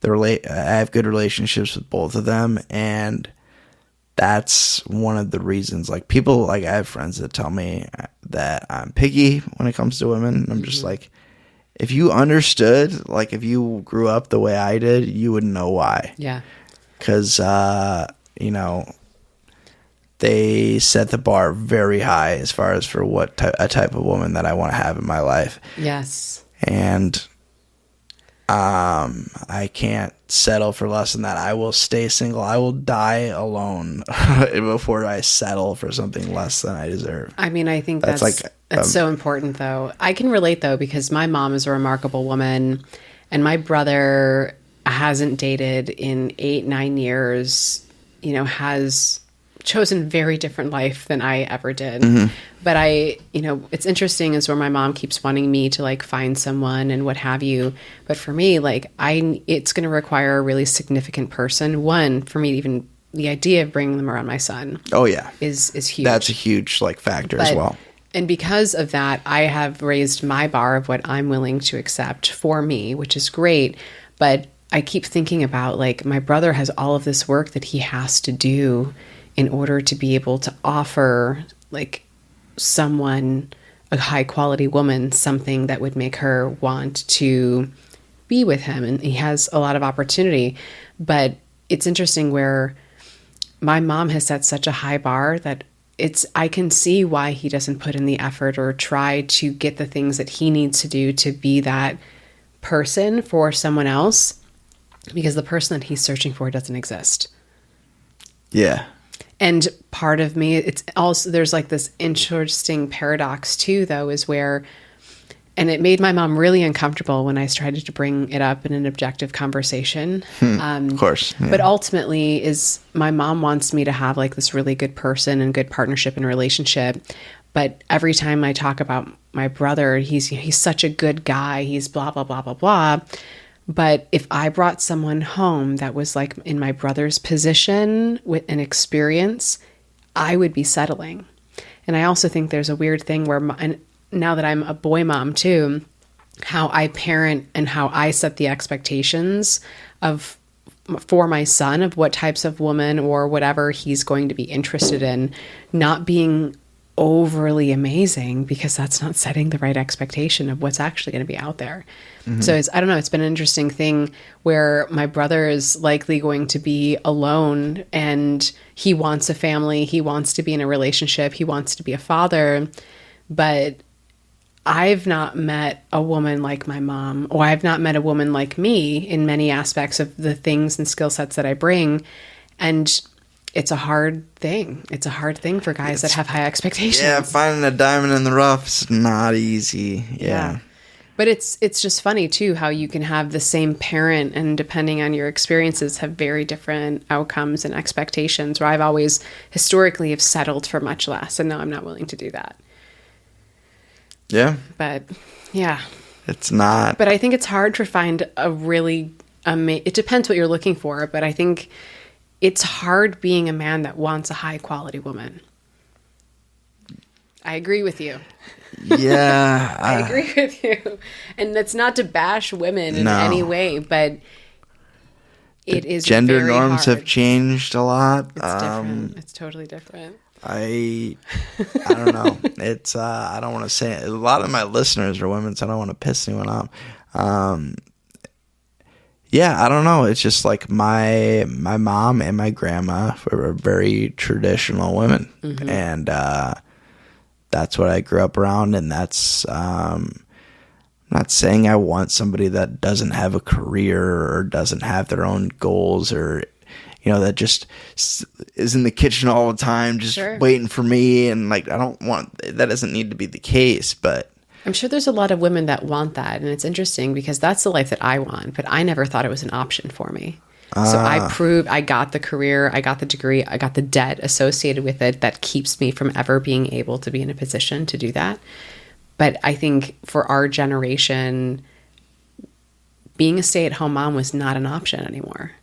I have good relationships with both of them, and that's one of the reasons. Like, people, like, I have friends that tell me that I'm picky when it comes to women. And I'm just like, if you understood, like, if you grew up the way I did, you would know why. Yeah. Because, they set the bar very high as far as for what a type of woman that I want to have in my life. Yes. And I can't settle for less than that. I will stay single. I will die alone before I settle for something less than I deserve. I mean, I think that's so important, though. I can relate, though, because my mom is a remarkable woman, and my brother hasn't dated in 8-9 years, has chosen very different life than I ever did. But it's interesting is where my mom keeps wanting me to like find someone and what have you. But for me, like it's going to require a really significant person. One, for me, even the idea of bringing them around my son. Oh yeah. Is huge. That's a huge like factor as well. And because of that, I have raised my bar of what I'm willing to accept for me, which is great. But I keep thinking about like my brother has all of this work that he has to do in order to be able to offer like someone, a high quality woman, something that would make her want to be with him. And he has a lot of opportunity, but it's interesting where my mom has set such a high bar that I can see why he doesn't put in the effort or try to get the things that he needs to do to be that person for someone else, because the person that he's searching for doesn't exist. Yeah. And part of me, it's also, there's like this interesting paradox too, though, is where, and it made my mom really uncomfortable when I started to bring it up in an objective conversation. Of course. Yeah. But ultimately is my mom wants me to have like this really good person and good partnership and relationship. But every time I talk about my brother, he's such a good guy. He's blah, blah, blah, blah, blah. But if I brought someone home that was like in my brother's position with an experience, I would be settling. And I also think there's a weird thing where now that I'm a boy mom too, how I parent and how I set the expectations for my son of what types of woman or whatever he's going to be interested in, not being overly amazing, because that's not setting the right expectation of what's actually going to be out there. So I don't know, it's been an interesting thing where my brother is likely going to be alone and he wants a family, he wants to be in a relationship, he wants to be a father, but I've not met a woman like my mom, or I've not met a woman like me in many aspects of the things and skill sets that I bring. And it's a hard thing. It's a hard thing for guys that have high expectations. Yeah, finding a diamond in the rough is not easy. Yeah. But it's just funny too how you can have the same parent and depending on your experiences have very different outcomes and expectations, where I've always historically have settled for much less, and now I'm not willing to do that. Yeah. But yeah. It's not. But I think it's hard to find a really it depends what you're looking for, but I think it's hard being a man that wants a high quality woman. I agree with you. Yeah. I agree with you. And that's not to bash women in any way, but it is gender very norms hard. have changed a lot. It's different. It's totally different. I don't know. It's I don't want to say it. A lot of my listeners are women, so I don't want to piss anyone off. Yeah, I don't know. It's just like my mom and my grandma were very traditional women, and that's what I grew up around. And that's I'm not saying I want somebody that doesn't have a career or doesn't have their own goals, or that just is in the kitchen all the time, just waiting for me. And like, I don't want that. Doesn't need to be the case, but I'm sure there's a lot of women that want that. And it's interesting because that's the life that I want, but I never thought it was an option for me. So I got the career, I got the degree, I got the debt associated with it that keeps me from ever being able to be in a position to do that. But I think for our generation, being a stay-at-home mom was not an option anymore.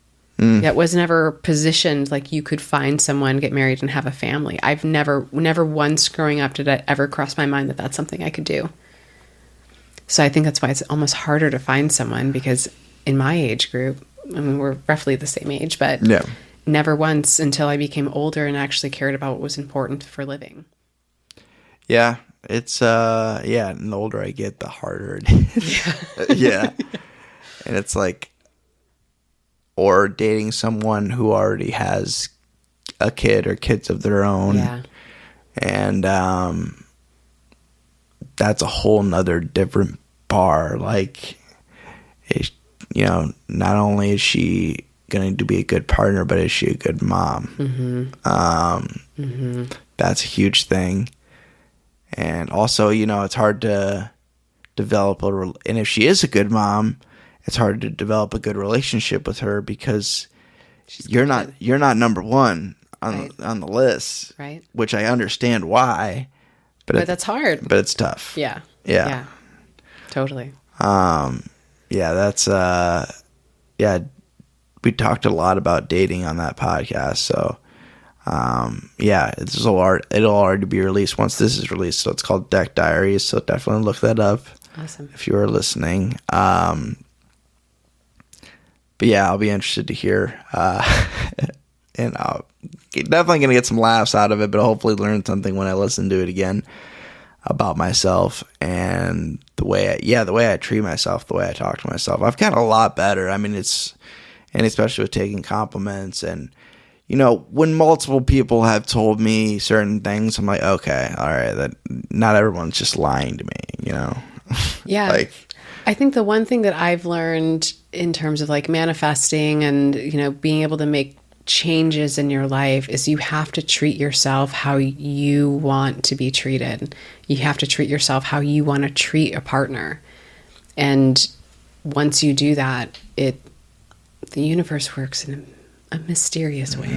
That was never positioned like you could find someone, get married, and have a family. I've never once growing up did it ever cross my mind that that's something I could do. So I think that's why it's almost harder to find someone, because in my age group, I mean, we're roughly the same age, but never once until I became older and actually cared about what was important for living. Yeah, it's and the older I get, the harder it is. Yeah. And it's like, or dating someone who already has a kid or kids of their own. Yeah. And that's a whole nother different bar. Like, not only is she going to be a good partner, but is she a good mom? That's a huge thing. And also, it's hard to develop and if she is a good mom, it's hard to develop a good relationship with her because you're not number one on the list, right? Which I understand why, but that's hard. But it's tough. Yeah, totally. That's we talked a lot about dating on that podcast, so it'll already be released once this is released. So it's called Deck Diaries. So definitely look that up. Awesome. If you are listening. But yeah, I'll be interested to hear, and I'll definitely going to get some laughs out of it, but hopefully learn something when I listen to it again about myself and the way I treat myself, the way I talk to myself. I've gotten a lot better. I mean, and especially with taking compliments, and when multiple people have told me certain things, I'm like, okay, all right, that not everyone's just lying to me, Yeah. Like, I think the one thing that I've learned in terms of like manifesting and, being able to make changes in your life is you have to treat yourself how you want to be treated. You have to treat yourself how you want to treat a partner. And once you do that, the universe works in a mysterious way.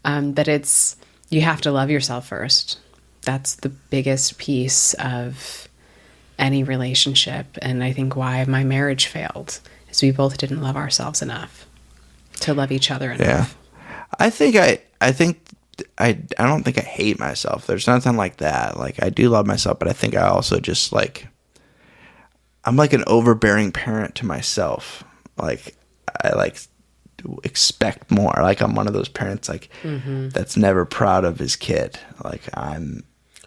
That you have to love yourself first. That's the biggest piece of any relationship, and I think why my marriage failed is we both didn't love ourselves enough to love each other enough. Yeah, I think I don't think I hate myself. There's nothing like that. Like, I do love myself, but I think I also just like, I'm like an overbearing parent to myself. Like, I like expect more. Like, I'm one of those parents like that's never proud of his kid. Like, I'm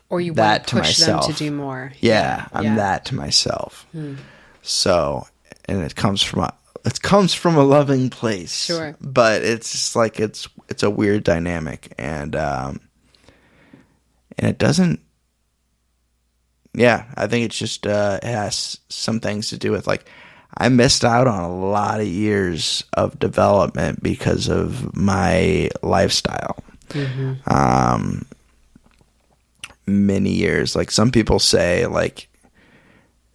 or you that want to to push myself. them to do more. Yeah, I'm that to myself. So, and it comes from a loving place. Sure. But it's just like it's a weird dynamic, and it doesn't. Yeah, I think it's just it has some things to do with like I missed out on a lot of years of development because of my lifestyle. Many years. Like, some people say, like,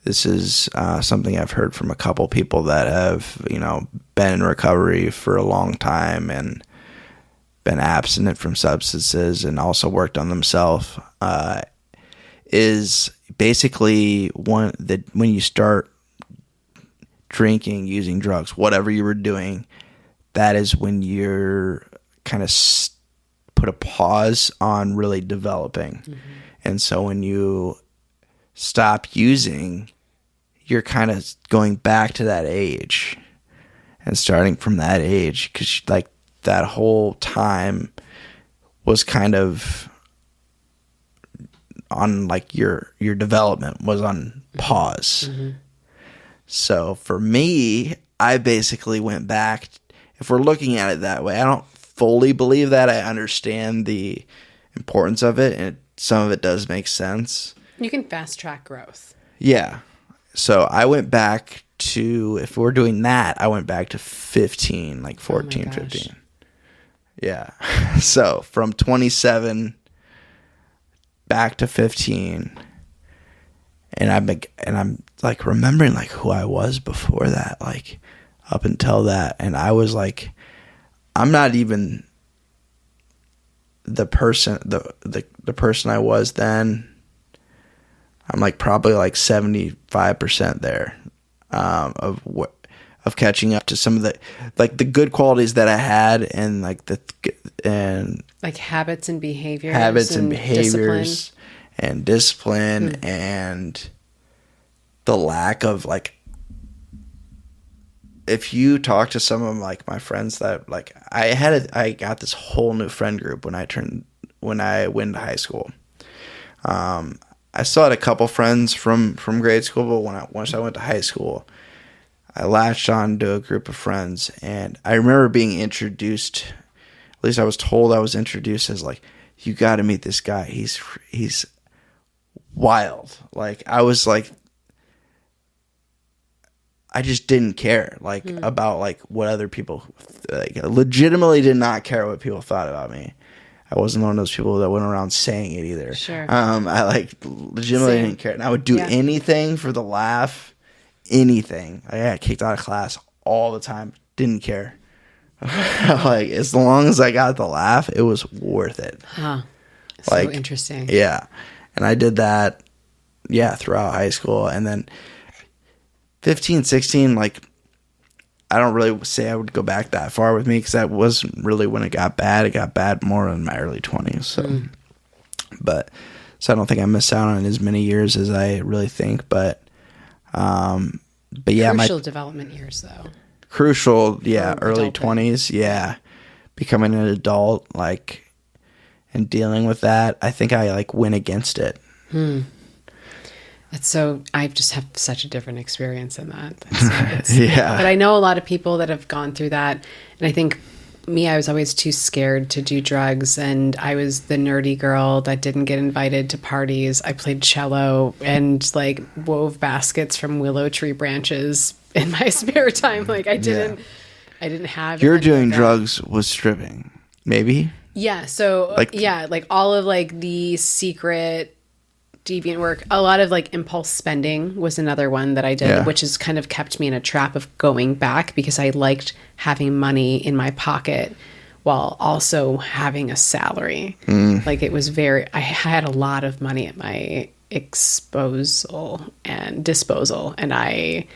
this is something I've heard from a couple people that have, been in recovery for a long time and been abstinent from substances and also worked on themselves, is basically when you start drinking, using drugs, whatever you were doing, that is when you're kind of put a pause on really developing. And so when you stop using, you're kind of going back to that age and starting from that age, because like that whole time was kind of on like your development was on pause. So for me, I basically went back. If we're looking at it that way, I don't fully believe that. I understand the importance of it, and some of it does make sense. You can fast track growth. Yeah. So I went back to, if we're doing that, I went back to 15, like 14, 15. Yeah. So from 27 back to 15. And I'm like remembering like who I was before that, like up until that. And I was like, I'm not even the person, the person I was then. I'm like probably like 75% there, of catching up to some of the, like the good qualities that I had, and like like habits and behaviors, discipline and the lack of like, if you talk to some of like my friends that like I got this whole new friend group when I went to high school. I still had a couple friends from grade school, but once I went to high school, I latched on to a group of friends, and I remember being introduced, at least I was told I was introduced as like, you got to meet this guy. He's wild. Like, I was like, I just didn't care like about like what other people, like, legitimately did not care what people thought about me. I wasn't one of those people that went around saying it either. Sure. I like legitimately didn't care. And I would do anything for the laugh, anything. I got kicked out of class all the time. Didn't care. Like, as long as I got the laugh, it was worth it. Huh. Like, so interesting. Yeah. And I did that, throughout high school. And then 15, 16, like, I don't really say I would go back that far with me, because that wasn't really when it got bad. It got bad more in my early 20s. So, so I don't think I missed out on as many years as I really think. But yeah, crucial development years though. Crucial, early 20s, becoming an adult, like, and dealing with that. I think I like went against it. It's so, I just have such a different experience in that. Yeah. But I know a lot of people that have gone through that. And I think I was always too scared to do drugs. And I was the nerdy girl that didn't get invited to parties. I played cello and like wove baskets from willow tree branches in my spare time. Like I didn't have. You're doing drugs was stripping, maybe? Yeah. So like all of like the secret deviant work, a lot of like impulse spending was another one that I did, which has kind of kept me in a trap of going back, because I liked having money in my pocket while also having a salary. Like, it was I had a lot of money at my disposal, and I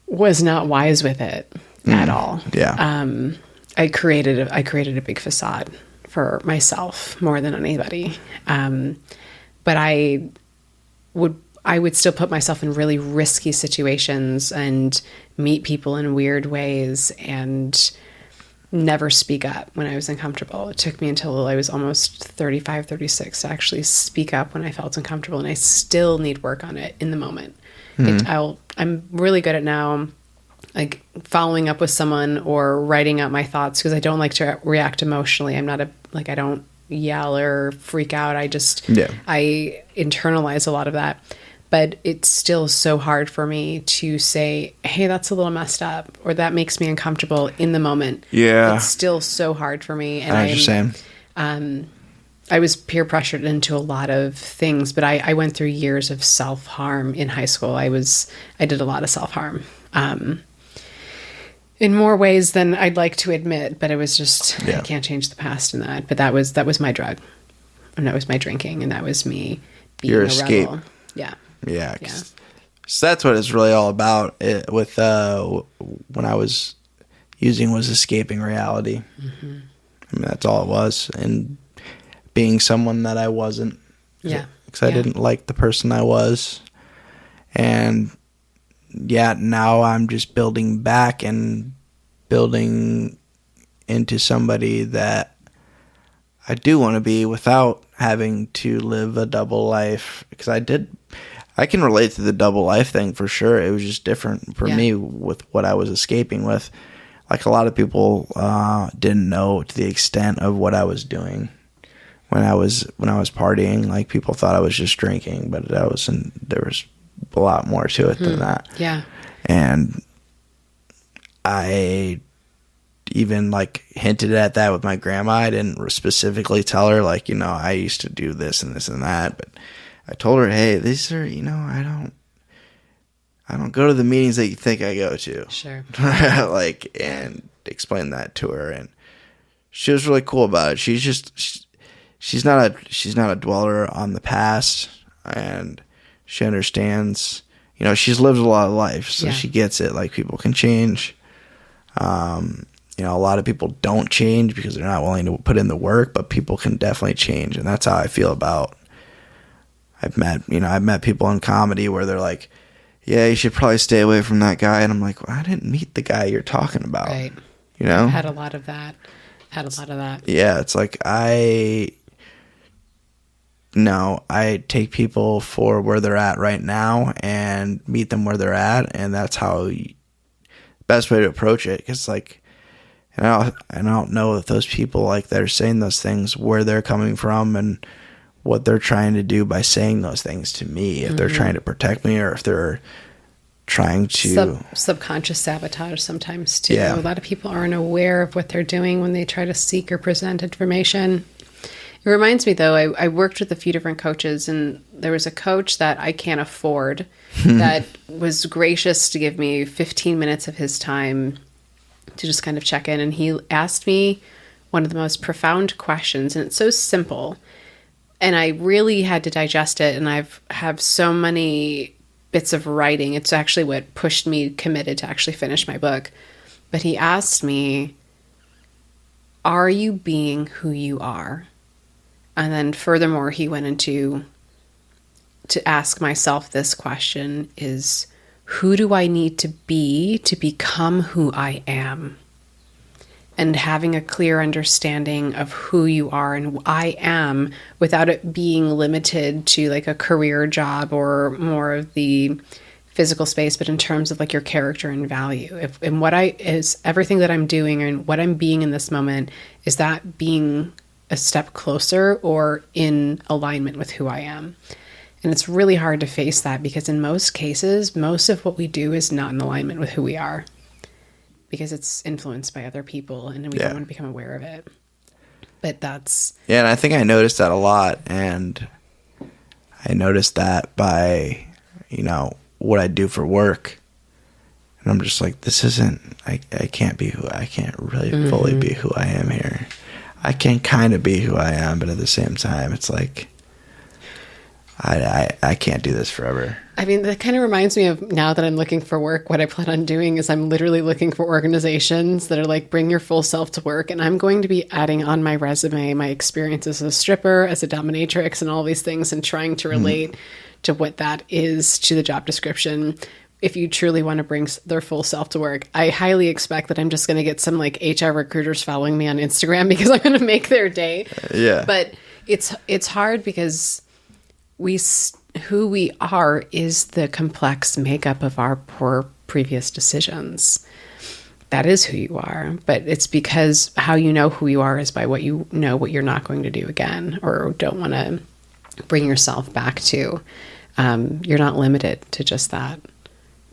was not wise with it at all. I created a big facade for myself more than anybody. But I would still put myself in really risky situations and meet people in weird ways and never speak up when I was uncomfortable. It took me until I was almost 35, 36 to actually speak up when I felt uncomfortable. And I still need work on it in the moment. I'm really good at now, like following up with someone or writing out my thoughts, because I don't like to react emotionally. I'm not I don't yell or freak out. I internalize a lot of that. But it's still so hard for me to say, hey, that's a little messed up, or that makes me uncomfortable in the moment. Yeah. It's still so hard for me. And I understand. I was peer pressured into a lot of things, but I went through years of self-harm in high school. I did a lot of self-harm. In more ways than I'd like to admit, but it was just, I can't change the past in that. But that was my drug, and that was my drinking, and that was me being your a escape. rebel. Yeah. Yeah. So that's what it's really all about. When I was using was escaping reality. Mm-hmm. I mean, that's all it was. And being someone that I wasn't. Yeah. Because I didn't like the person I was. And now I'm just building back and building into somebody that I do want to be without having to live a double life. Because I can relate to the double life thing for sure. It was just different for me with what I was escaping with. Like a lot of people didn't know to the extent of what I was doing when I was partying. Like people thought I was just drinking, but there was a lot more to it than that. Yeah. And I even like hinted at that with my grandma. I didn't specifically tell her like, I used to do this and this and that, but I told her, hey, these are, I don't go to the meetings that you think I go to. Sure. And explain that to her. And she was really cool about it. She's not a dweller on the past, and she understands, she's lived a lot of life, so she gets it. Like people can change. A lot of people don't change because they're not willing to put in the work, but people can definitely change. And that's how I feel about, I've met people in comedy where they're like, yeah, you should probably stay away from that guy. And I'm like, well, I didn't meet the guy you're talking about. Right. I've had a lot of that. Yeah. It's like, I take people for where they're at right now and meet them where they're at. And that's best way to approach it. Cause like, and I don't know if those people like that are saying those things, where they're coming from and what they're trying to do by saying those things to me, if they're trying to protect me or if they're trying to subconscious sabotage sometimes too. Yeah. A lot of people aren't aware of what they're doing when they try to seek or present information. It reminds me though, I worked with a few different coaches, and there was a coach that I can't afford that was gracious to give me 15 minutes of his time to just kind of check in. And he asked me one of the most profound questions, and it's so simple. And I really had to digest it, and have so many bits of writing. It's actually what pushed me committed to actually finish my book. But he asked me, are you being who you are? And then furthermore, he went into to ask myself this question is, who do I need to be to become who I am? And having a clear understanding of who you are and I am without it being limited to like a career job or more of the physical space, but in terms of like your character and value. And is everything that I'm doing and what I'm being in this moment, is that being a step closer or in alignment with who I am? And it's really hard to face that because in most cases, most of what we do is not in alignment with who we are, because it's influenced by other people and we don't want to become aware of it. But that's... Yeah, and I think I noticed that a lot. And I noticed that by, what I do for work. And I'm just like, this isn't... I can't really fully be who I am here. I can kind of be who I am, but at the same time, it's like... I can't do this forever. I mean, that kind of reminds me of, now that I'm looking for work, what I plan on doing is I'm literally looking for organizations that are like, bring your full self to work. And I'm going to be adding on my resume my experience as a stripper, as a dominatrix, and all these things, and trying to relate to what that is to the job description. If you truly want to bring their full self to work, I highly expect that I'm just going to get some like HR recruiters following me on Instagram because I'm going to make their day. Yeah. But it's hard because who we are is the complex makeup of our poor previous decisions. That is who you are. But it's because how you know who you are is by what you know what you're not going to do again or don't want to bring yourself back to. You're not limited to just that.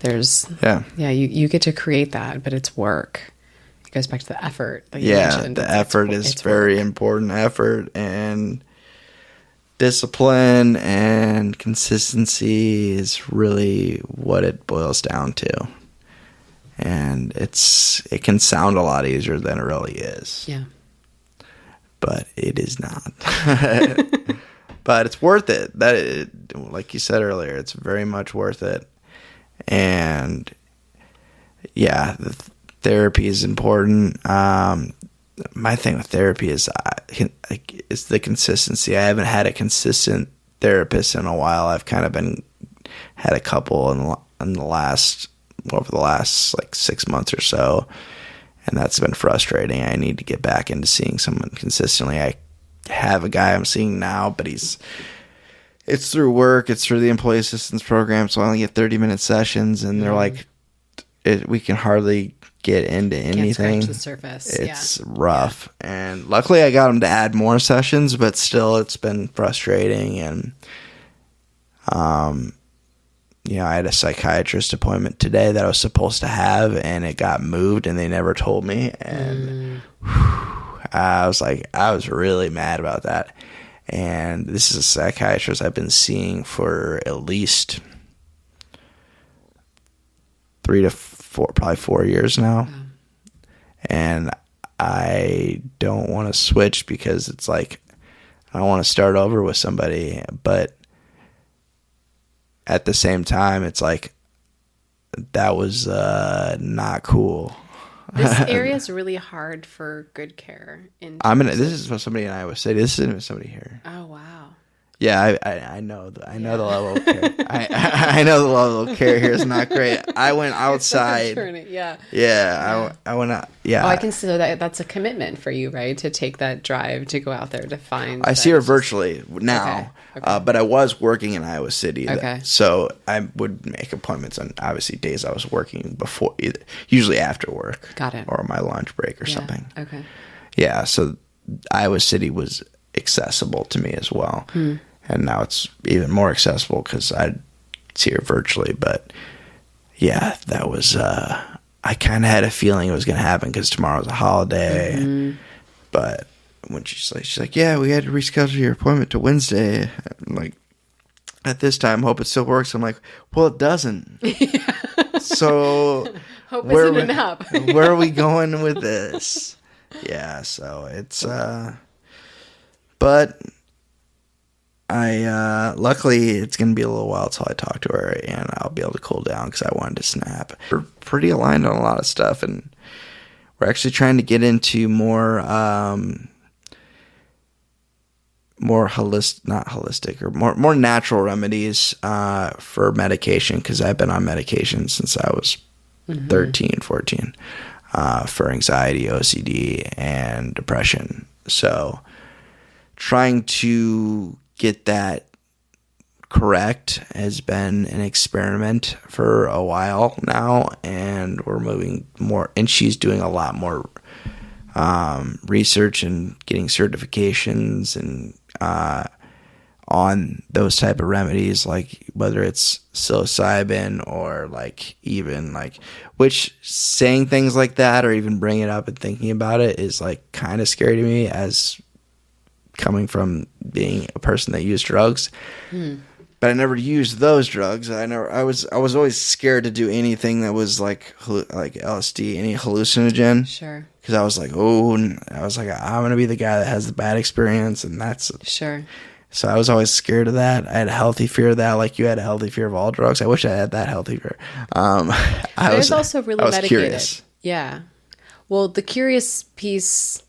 You get to create that, but it's work. It goes back to the effort that you mentioned. The effort is very important. Effort and discipline and consistency is really what it boils down to. And it can sound a lot easier than it really is. Yeah. But it is not. But it's worth it. Like you said earlier, it's very much worth it. And yeah, the therapy is important. My thing with therapy is the consistency. I haven't had a consistent therapist in a while. I've kind of had a couple over the last like 6 months or so, and that's been frustrating. I need to get back into seeing someone consistently. I have a guy I'm seeing now, but it's through work. It's through the employee assistance program, so I only get 30-minute sessions, and they're like, we can hardly get into anything. Can't scratch the surface. It's rough. Yeah. And luckily I got him to add more sessions, but still it's been frustrating. And I had a psychiatrist appointment today that I was supposed to have, and it got moved and they never told me. And I was really mad about that. And this is a psychiatrist I've been seeing for at least 3 to 4, probably 4 years now. And I don't want to switch because it's like, I want to start over with somebody. But at the same time, it's like, that was not cool. This area is really hard for good care. This is from somebody in Iowa City. This isn't even somebody here. Oh, wow. Yeah, I know the level of care. I know the level of care here is not great. I went outside. I went out. Yeah. Oh, I consider that's a commitment for you, right? To take that drive to go out there to find. I see her virtually now, okay. But I was working in Iowa City. Okay. So I would make appointments on obviously days I was working before, usually after work. Got it. Or my lunch break or something. Okay. Yeah. So Iowa City was accessible to me as well. And now it's even more accessible because I see her virtually. But yeah, that was I kind of had a feeling it was going to happen because tomorrow's a holiday. But when she's like, yeah, we had to reschedule your appointment to Wednesday. I'm like, at this time, hope it still works. I'm like, well, it doesn't. So hope isn't enough. Where are we going with this? Yeah, so it's but luckily it's going to be a little while till I talk to her and I'll be able to cool down because I wanted to snap. We're pretty aligned on a lot of stuff, and we're actually trying to get into more natural remedies for medication, because I've been on medication since I was 13, 14 for anxiety, OCD, and depression. So trying to get that correct has been an experiment for a while now, and we're moving more, and she's doing a lot more research and getting certifications and on those type of remedies, like whether it's psilocybin or like even like, which saying things like that or even bringing it up and thinking about it is like kind of scary to me, as coming from being a person that used drugs. But I never used those drugs. I was always scared to do anything that was like LSD, any hallucinogen. Sure. Because I was like, I'm gonna be the guy that has the bad experience, and that's sure. So I was always scared of that. I had a healthy fear of that, like you had a healthy fear of all drugs. I wish I had that healthy fear. I was also really medicated. Curious. Yeah. Well, the curious piece,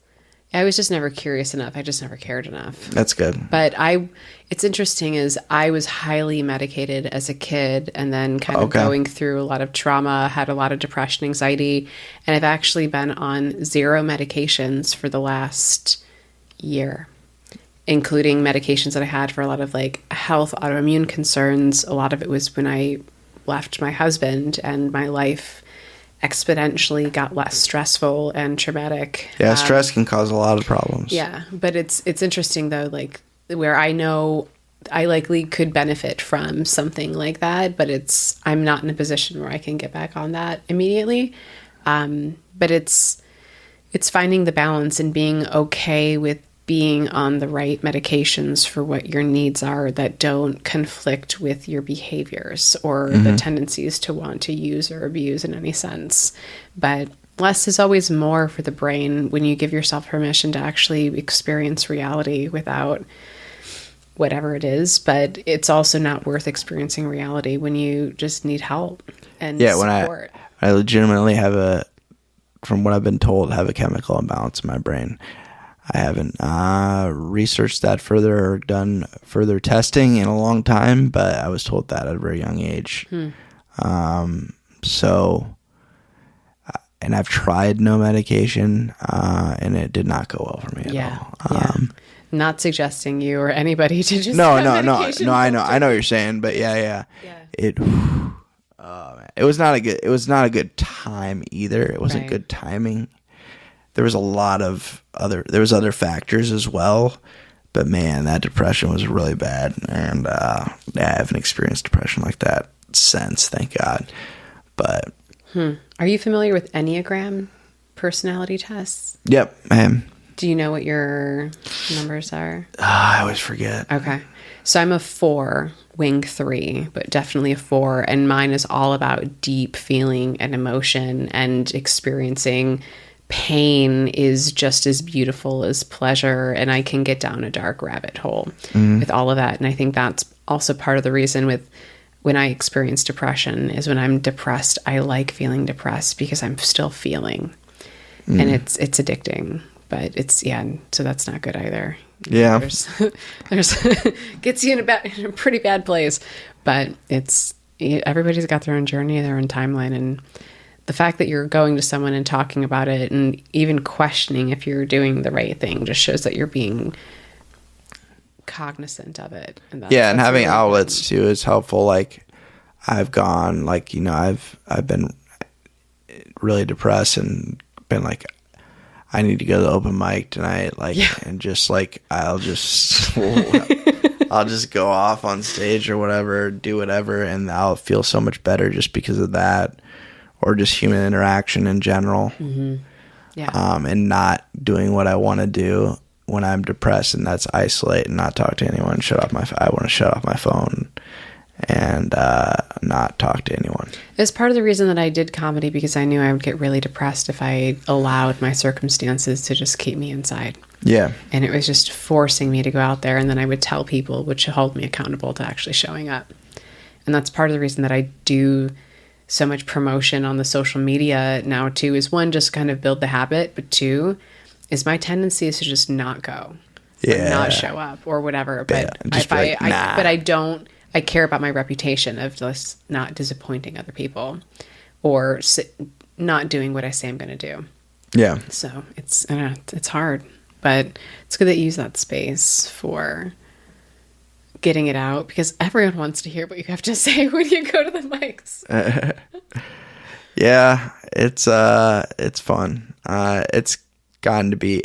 I was just never curious enough. I just never cared enough. That's good. But it's interesting is I was highly medicated as a kid and then kind of going through a lot of trauma, had a lot of depression, anxiety, and I've actually been on 0 medications for the last year, including medications that I had for a lot of like health, autoimmune concerns. A lot of it was when I left my husband and my life exponentially got less stressful and traumatic. Yeah, stress can cause a lot of problems. Yeah, but it's interesting though, like where I know I likely could benefit from something like that, but I'm not in a position where I can get back on that immediately. But it's finding the balance and being okay with being on the right medications for what your needs are that don't conflict with your behaviors or the tendencies to want to use or abuse in any sense. But less is always more for the brain when you give yourself permission to actually experience reality without whatever it is. But it's also not worth experiencing reality when you just need help and support. When I legitimately from what I've been told, have a chemical imbalance in my brain. I haven't researched that further or done further testing in a long time, but I was told that at a very young age. And I've tried no medication, and it did not go well for me at all. Not suggesting you or anybody to just no. I know what you're saying, but yeah. It was not a good time either. It wasn't good timing. There was other factors as well, but man, that depression was really bad, and I haven't experienced depression like that since, thank God. But are you familiar with Enneagram personality tests? Yep, I am. Do you know what your numbers are? I always forget. Okay, so I'm a 4, wing 3, but definitely a 4, and mine is all about deep feeling and emotion and experiencing. Pain is just as beautiful as pleasure, and I can get down a dark rabbit hole with all of that. And I think that's also part of the reason with when I experience depression is when I'm depressed, I like feeling depressed because I'm still feeling, and it's addicting. But so that's not good either. Yeah, there's gets you in a pretty bad place. But everybody's got their own journey, their own timeline, and the fact that you're going to someone and talking about it and even questioning if you're doing the right thing just shows that you're being cognizant of it. And and having really outlets too is helpful. Like I've gone, I've been really depressed and been like, I need to go to the open mic tonight. And just I'll just go off on stage or whatever, do whatever. And I'll feel so much better just because of that. Or just human interaction in general, and not doing what I want to do when I'm depressed, and that's isolate and not talk to anyone. I want to shut off my phone and not talk to anyone. It's part of the reason that I did comedy, because I knew I would get really depressed if I allowed my circumstances to just keep me inside. Yeah, and it was just forcing me to go out there, and then I would tell people, which held me accountable to actually showing up. And that's part of the reason that I do so much promotion on the social media now too, is 1, just kind of build the habit, but 2 is my tendency is to just not go, not show up or whatever. But I care about my reputation of just not disappointing other people or not doing what I say I'm going to do. Yeah. So it's hard, but it's good that you use that space for getting it out, because everyone wants to hear what you have to say when you go to the mics. Yeah, it's fun. It's gotten to be,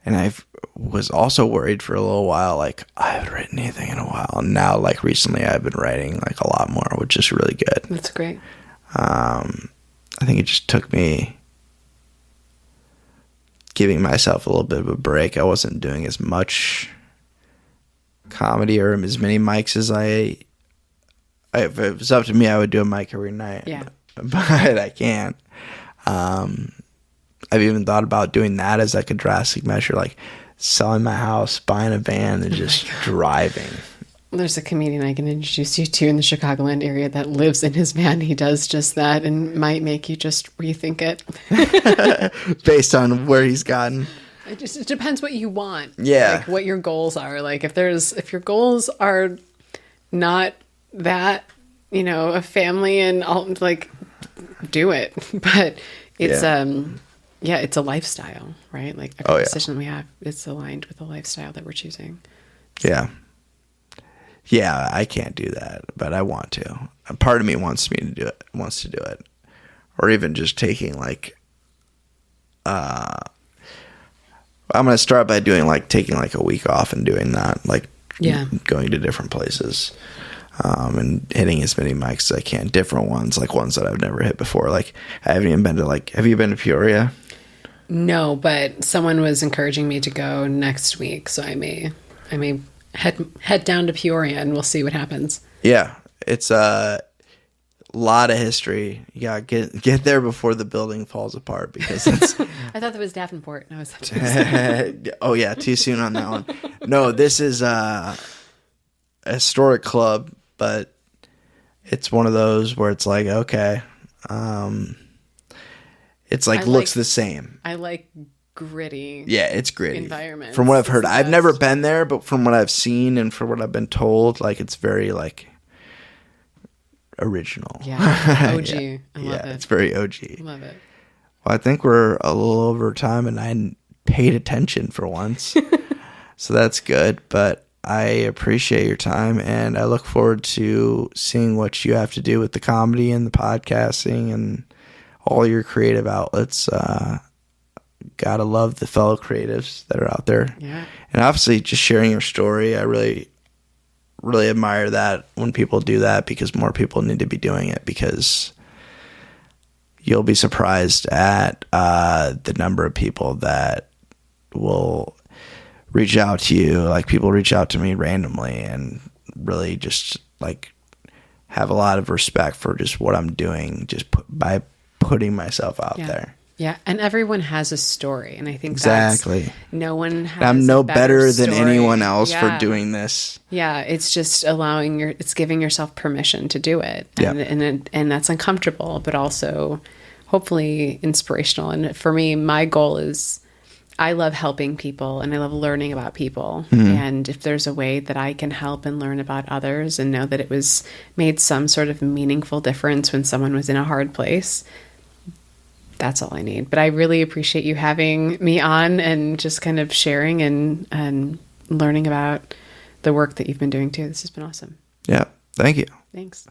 and I was also worried for a little while, like I haven't written anything in a while. And now, like recently, I've been writing like a lot more, which is really good. That's great. I think it just took me giving myself a little bit of a break. I wasn't doing as much comedy or as many mics as if it was up to me, I would do a mic every night. Yeah. But I can't. I've even thought about doing that as like a drastic measure, like selling my house, buying a van, and just driving. There's a comedian I can introduce you to in the Chicagoland area that lives in his van. He does just that and might make you just rethink it. Based on where he's gotten. It depends what you want. Yeah. Like what your goals are. Like if your goals are not that, a family and all, like, do it. But it's it's a lifestyle, right? Like every decision we have, it's aligned with the lifestyle that we're choosing. Yeah. Yeah, I can't do that, but I want to. A part of me wants to do it. Or even just taking I'm going to start by taking a week off and doing that, going to different places, and hitting as many mics as I can, different ones, ones that I've never hit before. I haven't even been to have you been to Peoria? No, but someone was encouraging me to go next week, so I may head down to Peoria and we'll see what happens. Yeah, it's a lot of history. You gotta get there before the building falls apart, because it's I thought that was Davenport. No, was oh yeah, too soon on that one. No, this is a historic club, but it's one of those where it's okay, it's looks the same. I like gritty. Yeah, it's gritty environment. From what I've heard, I've never been there, but from what I've seen and from what I've been told, it's very original. Yeah, OG. I love it. It's very OG. Love it. Well, I think we're a little over time, and I paid attention for once, so that's good. But I appreciate your time, and I look forward to seeing what you have to do with the comedy and the podcasting and all your creative outlets. Gotta love the fellow creatives that are out there. Yeah. And obviously just sharing your story. I really, really admire that when people do that, because more people need to be doing it, because you'll be surprised at the number of people that will reach out to you. People reach out to me randomly and really just have a lot of respect for just what I'm doing by putting myself out there. Yeah, and everyone has a story, and I think exactly. No one has. I'm no better than story. anyone else for doing this. Yeah, it's just it's giving yourself permission to do it, and that's uncomfortable, but also hopefully inspirational. And for me, my goal is, I love helping people, and I love learning about people. Mm-hmm. And if there's a way that I can help and learn about others, and know that it was made some sort of meaningful difference when someone was in a hard place, that's all I need. But I really appreciate you having me on and just kind of sharing and learning about the work that you've been doing too. This has been awesome. Yeah. Thank you. Thanks.